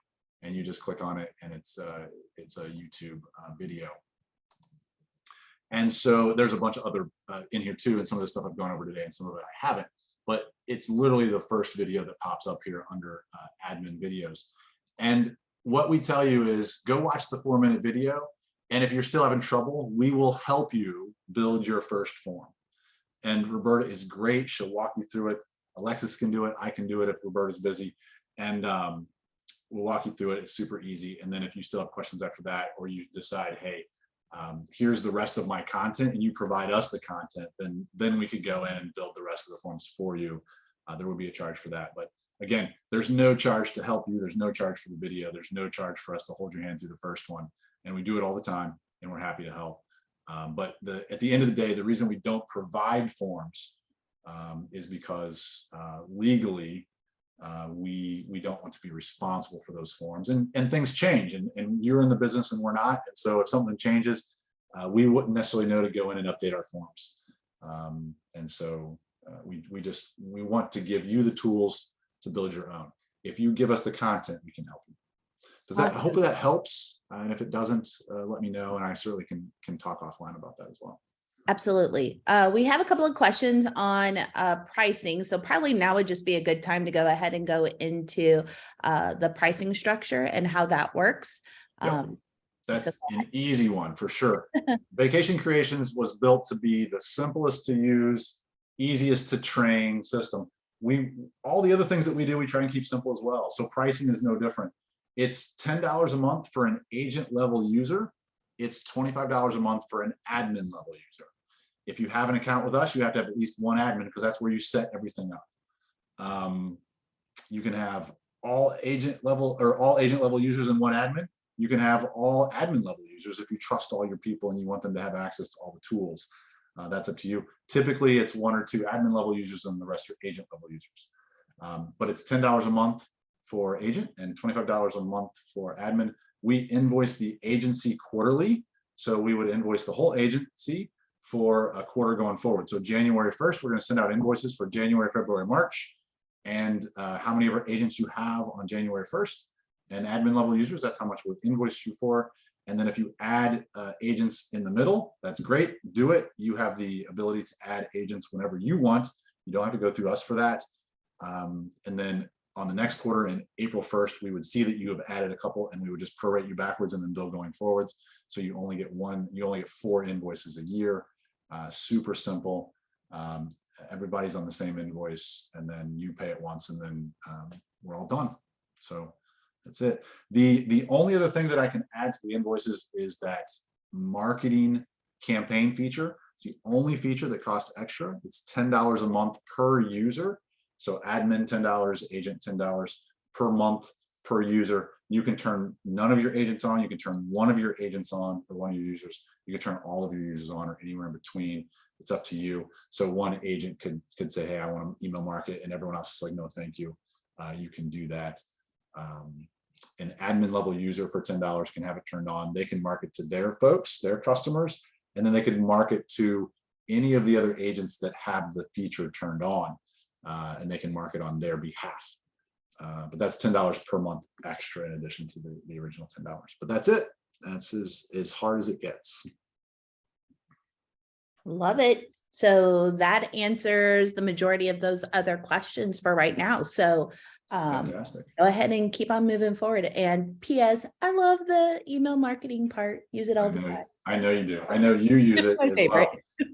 And you just click on it and it's a YouTube video. And so there's a bunch of other in here too. And some of the stuff I've gone over today and some of it I haven't. But it's literally the first video that pops up here under admin videos. And what we tell you is go watch the 4-minute video. And if you're still having trouble, we will help you build your first form. And Roberta is great. She'll walk you through it. Alexis can do it. I can do it if Roberta's busy. And we'll walk you through it. It's super easy. And then if you still have questions after that, or you decide, hey, here's the rest of my content, and you provide us the content, then we could go in and build the rest of the forms for you. There would be a charge for that. But Again, there's no charge to help you. There's no charge for the video. There's no charge for us to hold your hand through the first one. And we do it all the time, and we're happy to help. But at the end of the day, the reason we don't provide forms is because legally, we don't want to be responsible for those forms, and things change, and you're in the business and we're not. And so if something changes, we wouldn't necessarily know to go in and update our forms. And so we want to give you the tools to build your own. If you give us the content, we can help you. Does that, hopefully that helps. And if it doesn't, let me know, and I certainly can talk offline about that as well. Absolutely. We have a couple of questions on pricing. So probably now would just be a good time to go ahead and go into the pricing structure and how that works. Yep. That's an easy one for sure. Vacation Creations was built to be the simplest to use, easiest to train system. All the other things that we do, we try and keep simple as well. So pricing is no different. It's $10 a month for an agent level user. It's $25 a month for an admin level user. If you have an account with us, you have to have at least one admin, because that's where you set everything up. You can have all agent level users in one admin. You can have all admin level users if you trust all your people and you want them to have access to all the tools. That's up to you. Typically, it's 1 or 2 admin level users and the rest are agent level users. But it's $10 a month for agent and $25 a month for admin. We invoice the agency quarterly. So we would invoice the whole agency for a quarter going forward. So January 1st, we're going to send out invoices for January, February, March, and how many of our agents you have on January 1st. And admin level users, that's how much we'll invoice you for. And then if you add agents in the middle, that's great, do it. You have the ability to add agents whenever you want. You don't have to go through us for that. And then on the next quarter, in April 1st, we would see that you have added a couple, and we would just prorate you backwards and then bill going forwards. So you only get 4 invoices a year. Super simple. Everybody's on the same invoice, and then you pay it once, and then we're all done. So that's it. The only other thing that I can add to the invoices is that marketing campaign feature. It's the only feature that costs extra. It's $10 a month per user. So admin $10, agent $10 per month per user. You can turn none of your agents on. You can turn one of your agents on for one of your users. You can turn all of your users on, or anywhere in between. It's up to you. So one agent could say, hey, I want to email market, and everyone else is like, no, thank you. You can do that. An admin level user for $10 can have it turned on. They can market to their folks, their customers, and then they can market to any of the other agents that have the feature turned on, and they can market on their behalf. But that's $10 per month extra in addition to the original $10. But that's it. That's as hard as it gets. Love it. So that answers the majority of those other questions for right now. So Fantastic. Go ahead and keep on moving forward. And P.S. I love the email marketing part. Use it all the time. I know you do. I know you use it my as favorite.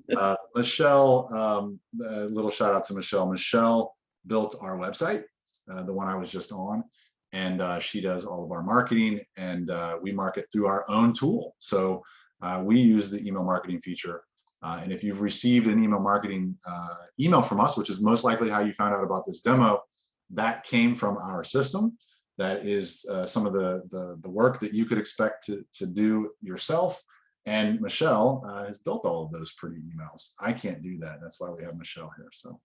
well. Michelle, a little shout out to Michelle. Michelle built our website, the one I was just on, and she does all of our marketing, and we market through our own tool. So we use the email marketing feature. And if you've received an email marketing email from us, which is most likely how you found out about this demo, that came from our system. That is some of the work that you could expect to do yourself. And Michelle has built all of those pretty emails. I can't do that. That's why we have Michelle here. So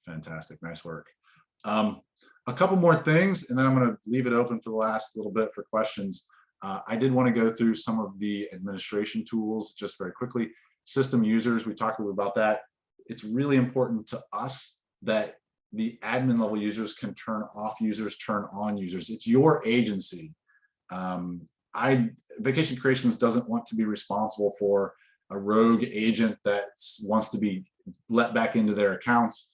fantastic. Nice work. A couple more things, and then I'm going to leave it open for the last little bit for questions. I did want to go through some of the administration tools just very quickly. System users, we talked a little about that. It's really important to us that the admin level users can turn off users, turn on users. It's your agency. Vacation Creations doesn't want to be responsible for a rogue agent that wants to be let back into their accounts.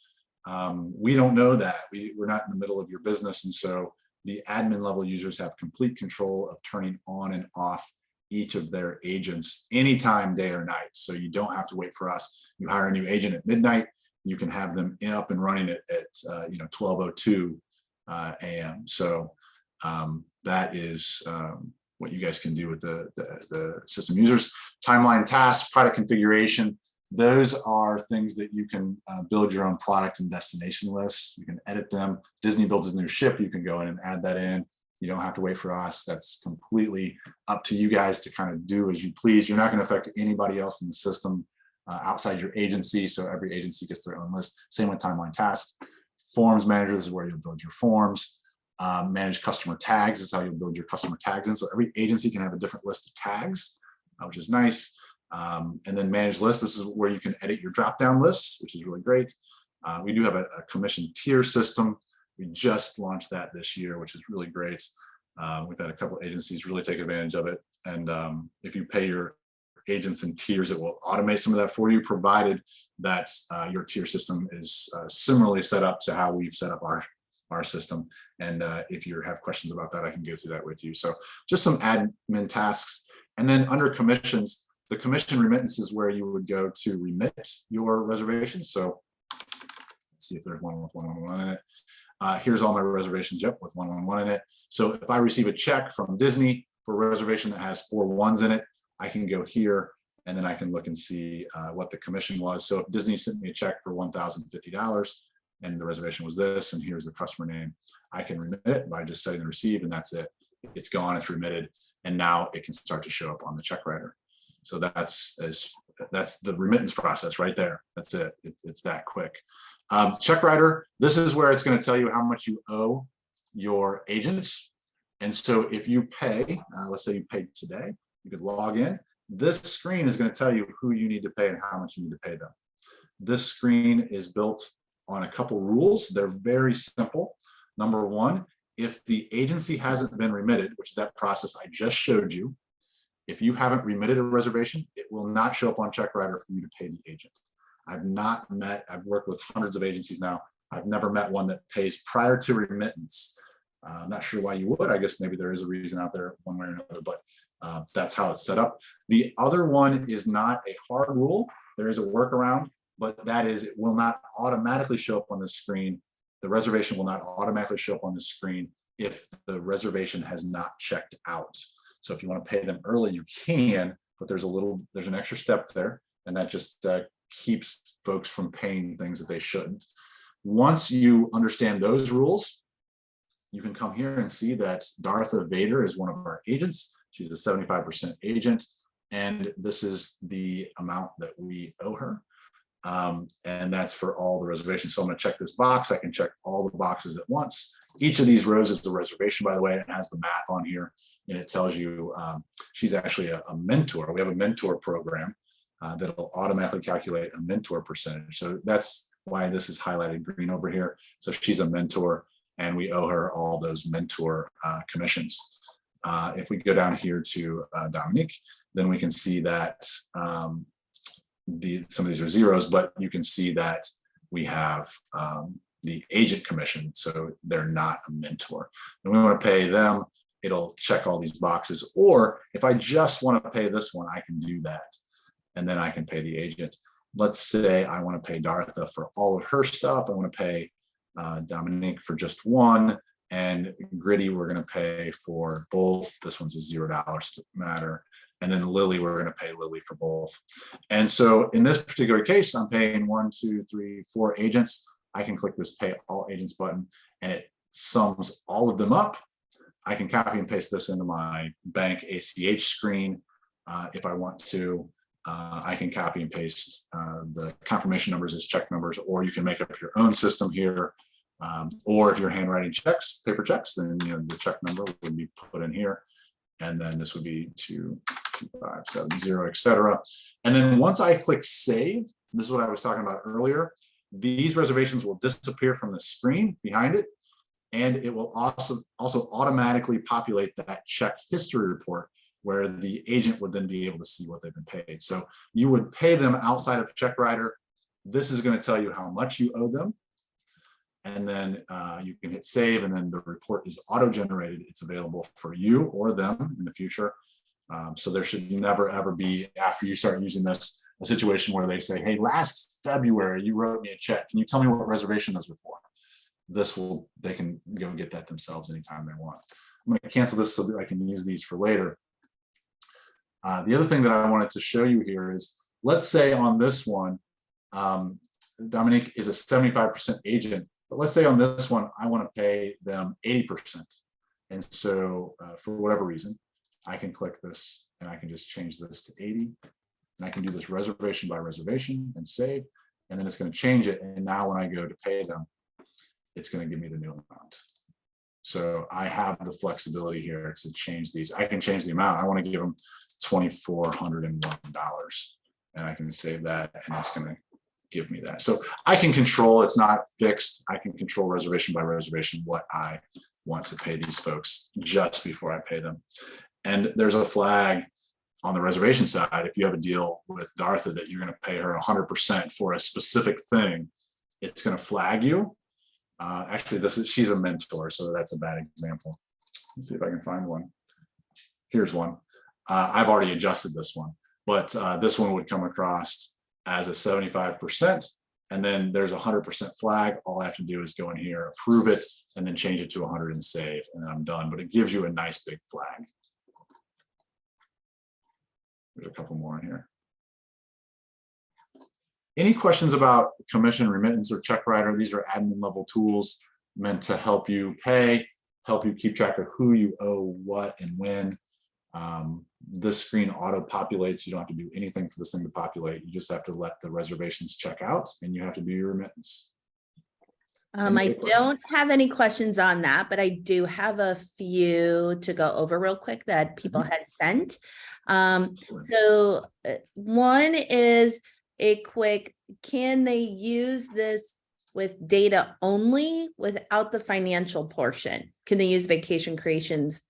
We don't know that. We're not in the middle of your business. And so the admin level users have complete control of turning on and off each of their agents anytime, day or night. So you don't have to wait for us. You hire a new agent at midnight, you can have them up and running at 12:02 a.m. So that is what you guys can do with the system users. Timeline tasks, product configuration. Those are things that you can build your own product and destination lists. You can edit them. Disney builds a new ship. You can go in and add that in. You don't have to wait for us. That's completely up to you guys to kind of do as you please. You're not going to affect anybody else in the system outside your agency. So every agency gets their own list. Same with timeline tasks. Forms manager, this is where you'll build your forms. Manage customer tags is how you'll build your customer tags in. So every agency can have a different list of tags, which is nice. And then manage lists. This is where you can edit your drop-down lists, which is really great. We do have a commission tier system. We just launched that this year, which is really great. We've had a couple agencies really take advantage of it. And if you pay your agents in tiers, it will automate some of that for you, provided that your tier system is similarly set up to how we've set up our system. And if you have questions about that, I can go through that with you. So just some admin tasks. And then under commissions, the commission remittance is where you would go to remit your reservations. So let's see if there's one with 111 in it. Here's all my reservations, yep, with 111 in it. So if I receive a check from Disney for a reservation that has 4 ones in it, I can go here and then I can look and see what the commission was. So if Disney sent me a check for $1,050 and the reservation was this, and here's the customer name, I can remit it by just setting the receive, and that's it. It's gone, it's remitted, and now it can start to show up on the check writer. So that's the remittance process right there. That's it. It's that quick. Check writer, this is where it's going to tell you how much you owe your agents. And so if you pay, let's say you paid today, you could log in. This screen is going to tell you who you need to pay and how much you need to pay them. This screen is built on a couple rules. They're very simple. Number one, if the agency hasn't been remitted, which is that process I just showed you, if you haven't remitted a reservation, it will not show up on check writer for you to pay the agent. I've worked with hundreds of agencies now. I've never met one that pays prior to remittance. I'm not sure why you would. I guess maybe there is a reason out there one way or another, but that's how it's set up. The other one is not a hard rule. There is a workaround, but that is it will not automatically show up on the screen. The reservation will not automatically show up on the screen if the reservation has not checked out. So if you want to pay them early, you can, but there's an extra step there, and that just keeps folks from paying things that they shouldn't. Once you understand those rules, you can come here and see that Dartha Vader is one of our agents. She's a 75% agent, and this is the amount that we owe her. And that's for all the reservations. So I'm going to check this box. I can check all the boxes at once. Each of these rows is the reservation, by the way. It has the math on here, and it tells you she's actually a mentor. We have a mentor program that'll automatically calculate a mentor percentage. So that's why this is highlighted green over here. So she's a mentor, and we owe her all those mentor commissions. If we go down here to Dominique, then we can see that some of these are zeros, but you can see that we have the agent commission, so they're not a mentor. And we want to pay them, it'll check all these boxes. Or if I just want to pay this one, I can do that. And then I can pay the agent. Let's say I want to pay Dartha for all of her stuff. I want to pay Dominique for just one. And Gritty, we're going to pay for both. This one's a $0, doesn't matter. And then Lily, we're going to pay Lily for both. And so in this particular case, I'm paying 1, 2, 3, 4 agents. I can click this pay all agents button, and it sums all of them up. I can copy and paste this into my bank ACH screen if I want to. I can copy and paste the confirmation numbers as check numbers, or you can make up your own system here. Or if you're handwriting checks, paper checks, then the check number would be put in here. And then this would be 22570, etc. And then once I click save, this is what I was talking about earlier, these reservations will disappear from the screen behind it, and it will also automatically populate that check history report where the agent would then be able to see what they've been paid. So you would pay them outside of check writer. This is going to tell you how much you owe them. And then you can hit save, and then the report is auto-generated. It's available for you or them in the future. So there should never, ever be, after you start using this, a situation where they say, hey, last February, you wrote me a check. Can you tell me what reservation those were for? They can go get that themselves anytime they want. I'm going to cancel this so that I can use these for later. The other thing that I wanted to show you here is let's say on this one, Dominique is a 75% agent, but let's say on this one, I want to pay them 80%. And so for whatever reason, I can click this and I can just change this to 80. And I can do this reservation by reservation and save, and then it's going to change it. And now when I go to pay them, it's going to give me the new amount. So I have the flexibility here to change these. I can change the amount. I want to give them $2,401, and I can save that, and it's going to give me that. So I can control, it's not fixed. I can control reservation by reservation what I want to pay these folks just before I pay them. And there's a flag on the reservation side. If you have a deal with Dartha that you're going to pay her 100% for a specific thing, it's going to flag you. Actually, she's a mentor, so that's a bad example. Let's see if I can find one. Here's one. I've already adjusted this one, but this one would come across as a 75%, and then there's a 100% flag. All I have to do is go in here, approve it, and then change it to 100 and save, and then I'm done. But it gives you a nice big flag. There's a couple more in here. Any questions about commission, remittance, or check writer? These are admin level tools meant to help you pay, help you keep track of who you owe what and when. This screen auto populates. You don't have to do anything for this thing to populate. You just have to let the reservations check out, and you have to do your remittance. I don't have any questions on that, but I do have a few to go over real quick that people had sent. So one is a quick, can they use this with data only without the financial portion? Can they use Vacation Creations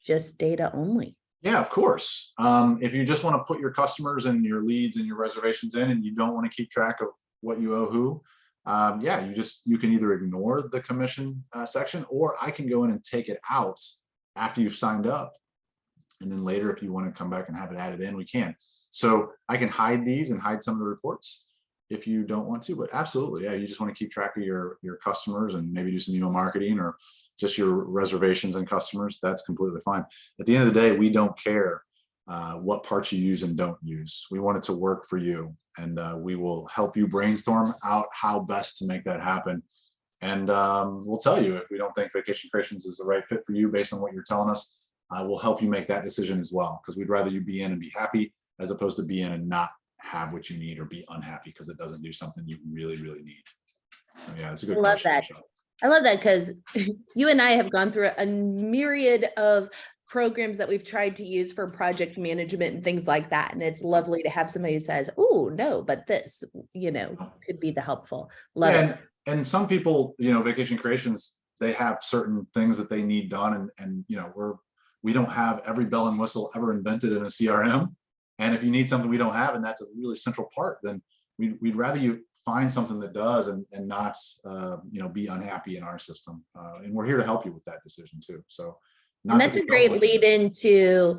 just data only? Yeah, of course. If you just want to put your customers and your leads and your reservations in, and you don't want to keep track of what you owe who, yeah, you can either ignore the commission section, or I can go in and take it out after you've signed up. And then later, if you want to come back and have it added in, we can. So I can hide these and hide some of the reports if you don't want to, but absolutely, yeah, you just want to keep track of your customers and maybe do some email marketing or just your reservations and customers. That's completely fine. At the end of the day, we don't care what parts you use and don't use. We want it to work for you, and we will help you brainstorm out how best to make that happen. And we'll tell you if we don't think Vacation Creations is the right fit for you based on what you're telling us. We'll help you make that decision as well, because we'd rather you be in and be happy as opposed to be in and not have what you need or be unhappy because it doesn't do something you really, really need. Yeah, it's a good question. I love that because you and I have gone through a myriad of programs that we've tried to use for project management and things like that. And it's lovely to have somebody who says, oh, no, but this, could be the helpful. Love it. And some people, Vacation Creations, they have certain things that they need done. And we don't have every bell and whistle ever invented in a CRM. And if you need something we don't have, and that's a really central part, then we'd rather you find something that does and not be unhappy in our system. And we're here to help you with that decision too. So and that's a great lead into,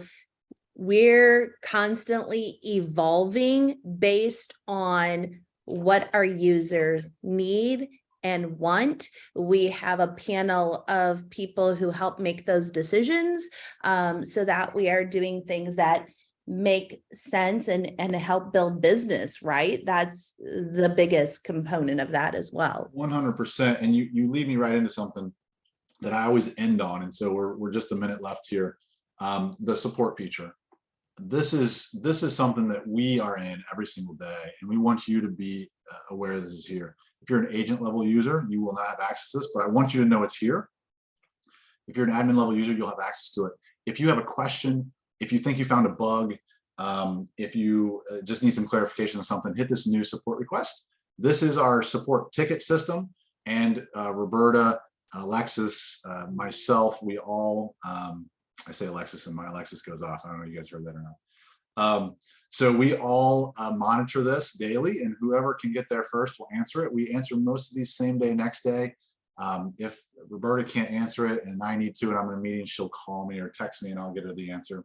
we're constantly evolving based on what our users need and want. We have a panel of people who help make those decisions so that we are doing things that make sense and help build business, right? That's the biggest component of that as well. 100%. And you lead me right into something that I always end on. And so we're just a minute left here. The support feature. This is something that we are in every single day, and we want you to be aware this is here. If you're an agent level user, you will not have access to this, but I want you to know it's here. If you're an admin level user, you'll have access to it. If you have a question, if you think you found a bug, if you just need some clarification on something, hit this new support request. This is our support ticket system, and Roberta, Alexis, myself, we all, I say Alexis and my Alexis goes off. I don't know if you guys heard that or not. So we all monitor this daily, and whoever can get there first will answer it. We answer most of these same day, next day. If Roberta can't answer it and I need to, and I'm in a meeting, she'll call me or text me and I'll get her the answer.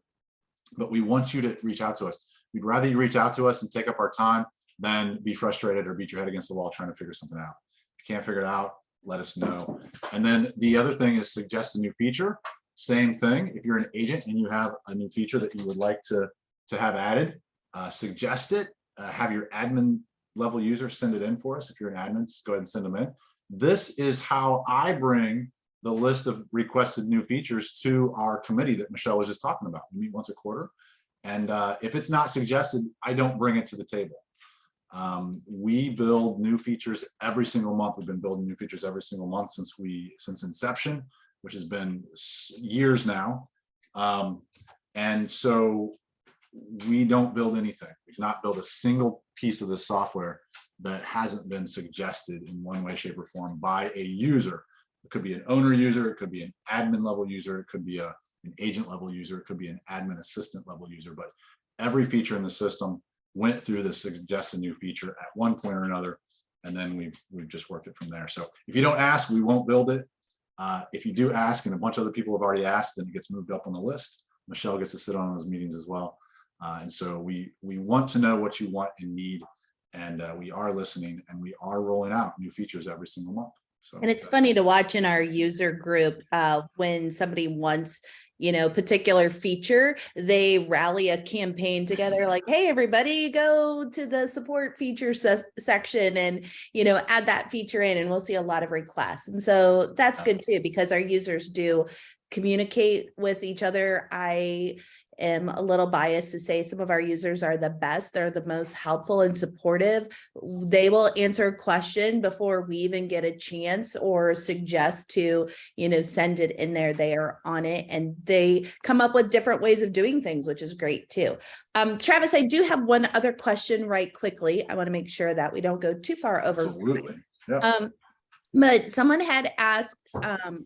But we want you to reach out to us. We'd rather you reach out to us and take up our time than be frustrated or beat your head against the wall trying to figure something out. If you can't figure it out, let us know. And then the other thing is suggest a new feature. Same thing. If you're an agent and you have a new feature that you would like to have added, suggest it. have your admin level user send it in for us. If you're an admin, go ahead and send them in. This is how I bring the list of requested new features to our committee that Michelle was just talking about. We meet once a quarter. And if it's not suggested, I don't bring it to the table. We build new features every single month. We've been building new features every single month since inception, which has been years now. And so we don't build anything. We cannot build a single piece of the software that hasn't been suggested in one way, shape, or form by a user. It could be an owner user, it could be an admin level user, it could be an agent level user, it could be an admin assistant level user, but every feature in the system went through the suggested new feature at one point or another, and then we've just worked it from there. So if you don't ask, we won't build it. If you do ask, and a bunch of other people have already asked, then it gets moved up on the list. Michelle gets to sit on those meetings as well. And so we want to know what you want and need, and we are listening, and we are rolling out new features every single month. So, and it's funny to watch in our user group when somebody wants, particular feature, they rally a campaign together like, hey, everybody go to the support feature section and, add that feature in, and we'll see a lot of requests. And so that's good too, because our users do communicate with each other. I am a little biased to say some of our users are the best. They're the most helpful and supportive. They will answer a question before we even get a chance or suggest to, send it in there. They are on it, and they come up with different ways of doing things, which is great too. Travis, I do have one other question right quickly. I want to make sure that we don't go too far over. Absolutely. Yeah. But someone had asked,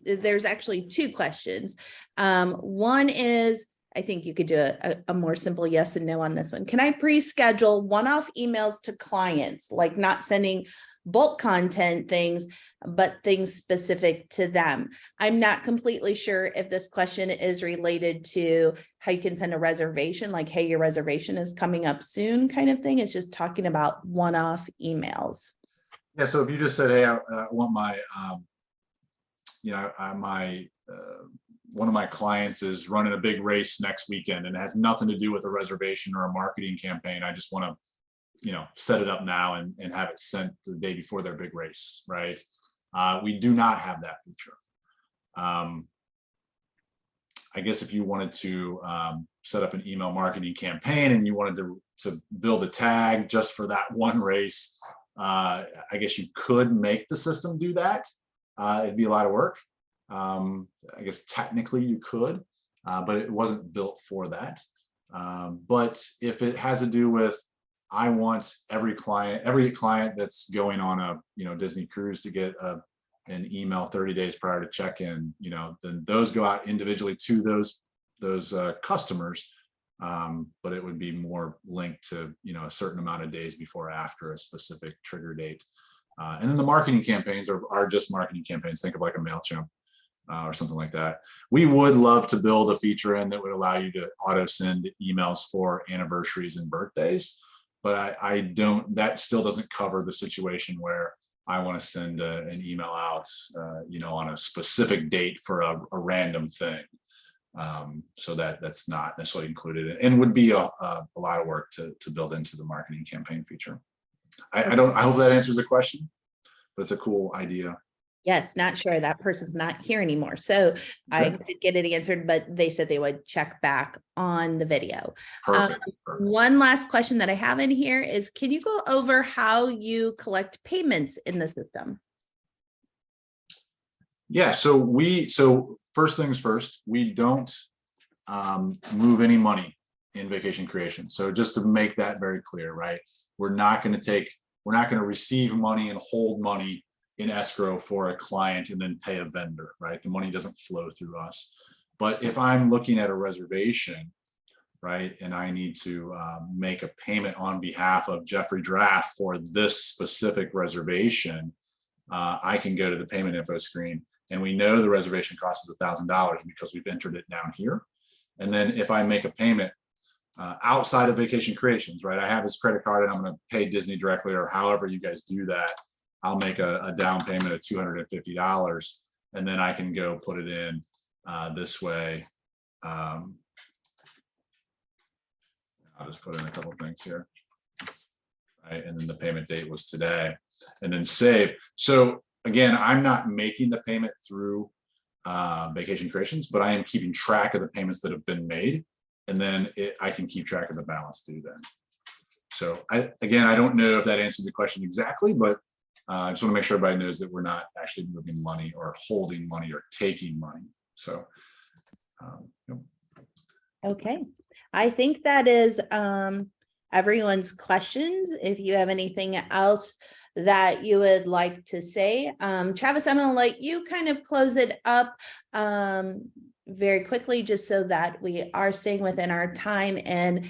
there's actually two questions. One is, I think you could do a more simple yes and no on this one. Can I pre-schedule one-off emails to clients, like not sending bulk content things, but things specific to them? I'm not completely sure if this question is related to how you can send a reservation, like, hey, your reservation is coming up soon kind of thing. It's just talking about one-off emails. Yeah, so if you just said, hey, I want my, one of my clients is running a big race next weekend, and it has nothing to do with a reservation or a marketing campaign. I just want to, set it up now and have it sent the day before their big race, right? We do not have that feature. I guess if you wanted to set up an email marketing campaign and you wanted to build a tag just for that one race, I guess you could make the system do that. It'd be a lot of work. I guess technically you could, but it wasn't built for that. But if it has to do with, I want every client that's going on a Disney cruise to get an email 30 days prior to check-in, then those go out individually to those customers. But it would be more linked to a certain amount of days before or after a specific trigger date. And then the marketing campaigns are just marketing campaigns. Think of like a MailChimp or something like that. We would love to build a feature in that would allow you to auto send emails for anniversaries and birthdays, but I don't. That still doesn't cover the situation where I want to send an email out, on a specific date for a random thing. So that's not necessarily included, and would be a lot of work to build into the marketing campaign feature. I hope that answers the question, but it's a cool idea. Yes, not sure. That person's not here anymore. So I did get it answered, but they said they would check back on the video. Perfect. One last question that I have in here is, can you go over how you collect payments in the system? Yeah, so first things first, we don't move any money in Vacation Creation. So just to make that very clear, right? We're not going to receive money and hold money in escrow for a client and then pay a vendor, right? The money doesn't flow through us. But if I'm looking at a reservation, right, and I need to make a payment on behalf of Jeffrey Draft for this specific reservation, I can go to the payment info screen, and we know the reservation cost is $1,000 because we've entered it down here. And then if I make a payment outside of Vacation Creations, right, I have his credit card and I'm going to pay Disney directly, or however you guys do that, I'll make a down payment of $250, and then I can go put it in this way. I'll just put in a couple things here. right? And then the payment date was today, and then save. So again, I'm not making the payment through Vacation Creations, but I am keeping track of the payments that have been made, and then I can keep track of the balance due then. So I don't know if that answered the question exactly, but I just want to make sure everybody knows that we're not actually moving money or holding money or taking money. So, yep. Okay, I think that is everyone's questions. If you have anything else that you would like to say, Travis, I'm going to let you kind of close it up very quickly, just so that we are staying within our time. And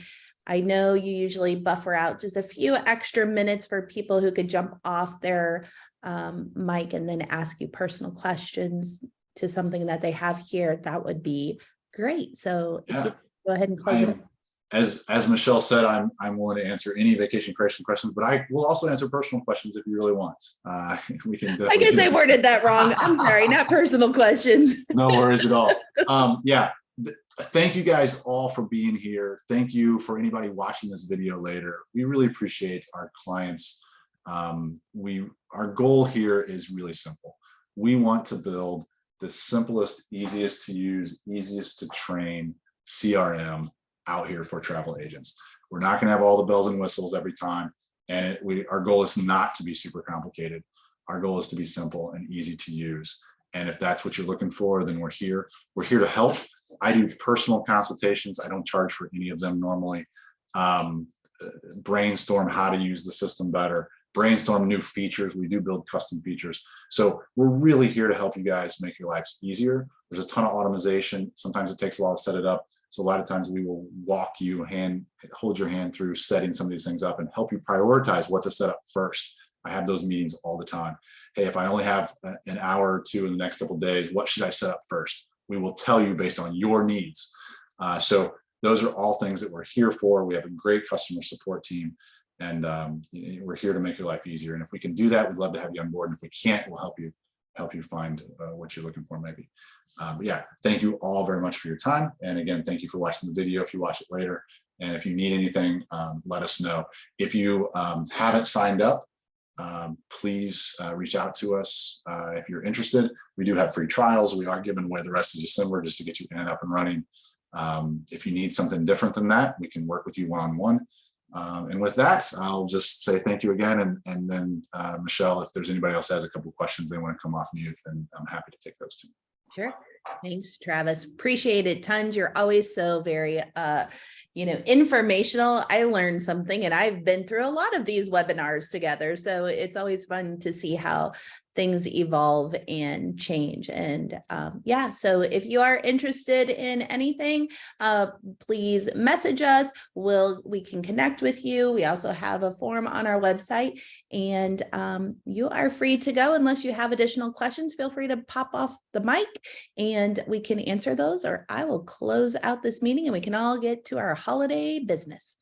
I know you usually buffer out just a few extra minutes for people who could jump off their mic and then ask you personal questions to something that they have here. That would be great. So if you go ahead and close it. As Michelle said, I'm willing to answer any Vacation Creation questions, but I will also answer personal questions if you really want. We can. I guess I worded that wrong. I'm sorry, not personal questions. No worries at all. Yeah. Thank you guys all for being here. Thank you for anybody watching this video later. We really appreciate our clients. Our goal here is really simple. We want to build the simplest, easiest to use, easiest to train CRM out here for travel agents. We're not going to have all the bells and whistles every time. And our goal is not to be super complicated. Our goal is to be simple and easy to use. And if that's what you're looking for, then we're here. We're here to help. I do personal consultations. I don't charge for any of them normally. Brainstorm how to use the system better. Brainstorm new features. We do build custom features. So we're really here to help you guys make your lives easier. There's a ton of automation. Sometimes it takes a while to set it up. So a lot of times we will walk you hold your hand through setting some of these things up and help you prioritize what to set up first. I have those meetings all the time. Hey, if I only have an hour or two in the next couple of days, what should I set up first? We will tell you based on your needs. So those are all things that we're here for. We have a great customer support team, and we're here to make your life easier. And if we can do that, we'd love to have you on board. And if we can't, we'll help you find what you're looking for maybe. But yeah, thank you all very much for your time. And again, thank you for watching the video if you watch it later. And if you need anything, let us know. If you haven't signed up, please reach out to us if you're interested. We do have free trials. We are giving away the rest of December just to get you in and up and running. If you need something different than that, we can work with you one-on-one. And with that, I'll just say thank you again. And then Michelle, if there's anybody else has a couple of questions they want to come off mute, then I'm happy to take those too. Sure. Thanks, Travis. Appreciate it tons. You're always so very, informational. I learned something, and I've been through a lot of these webinars together. So it's always fun to see how things evolve and change. And yeah, so if you are interested in anything, please message us. We can connect with you. We also have a form on our website, and you are free to go. Unless you have additional questions, feel free to pop off the mic and we can answer those, or I will close out this meeting and we can all get to our holiday business.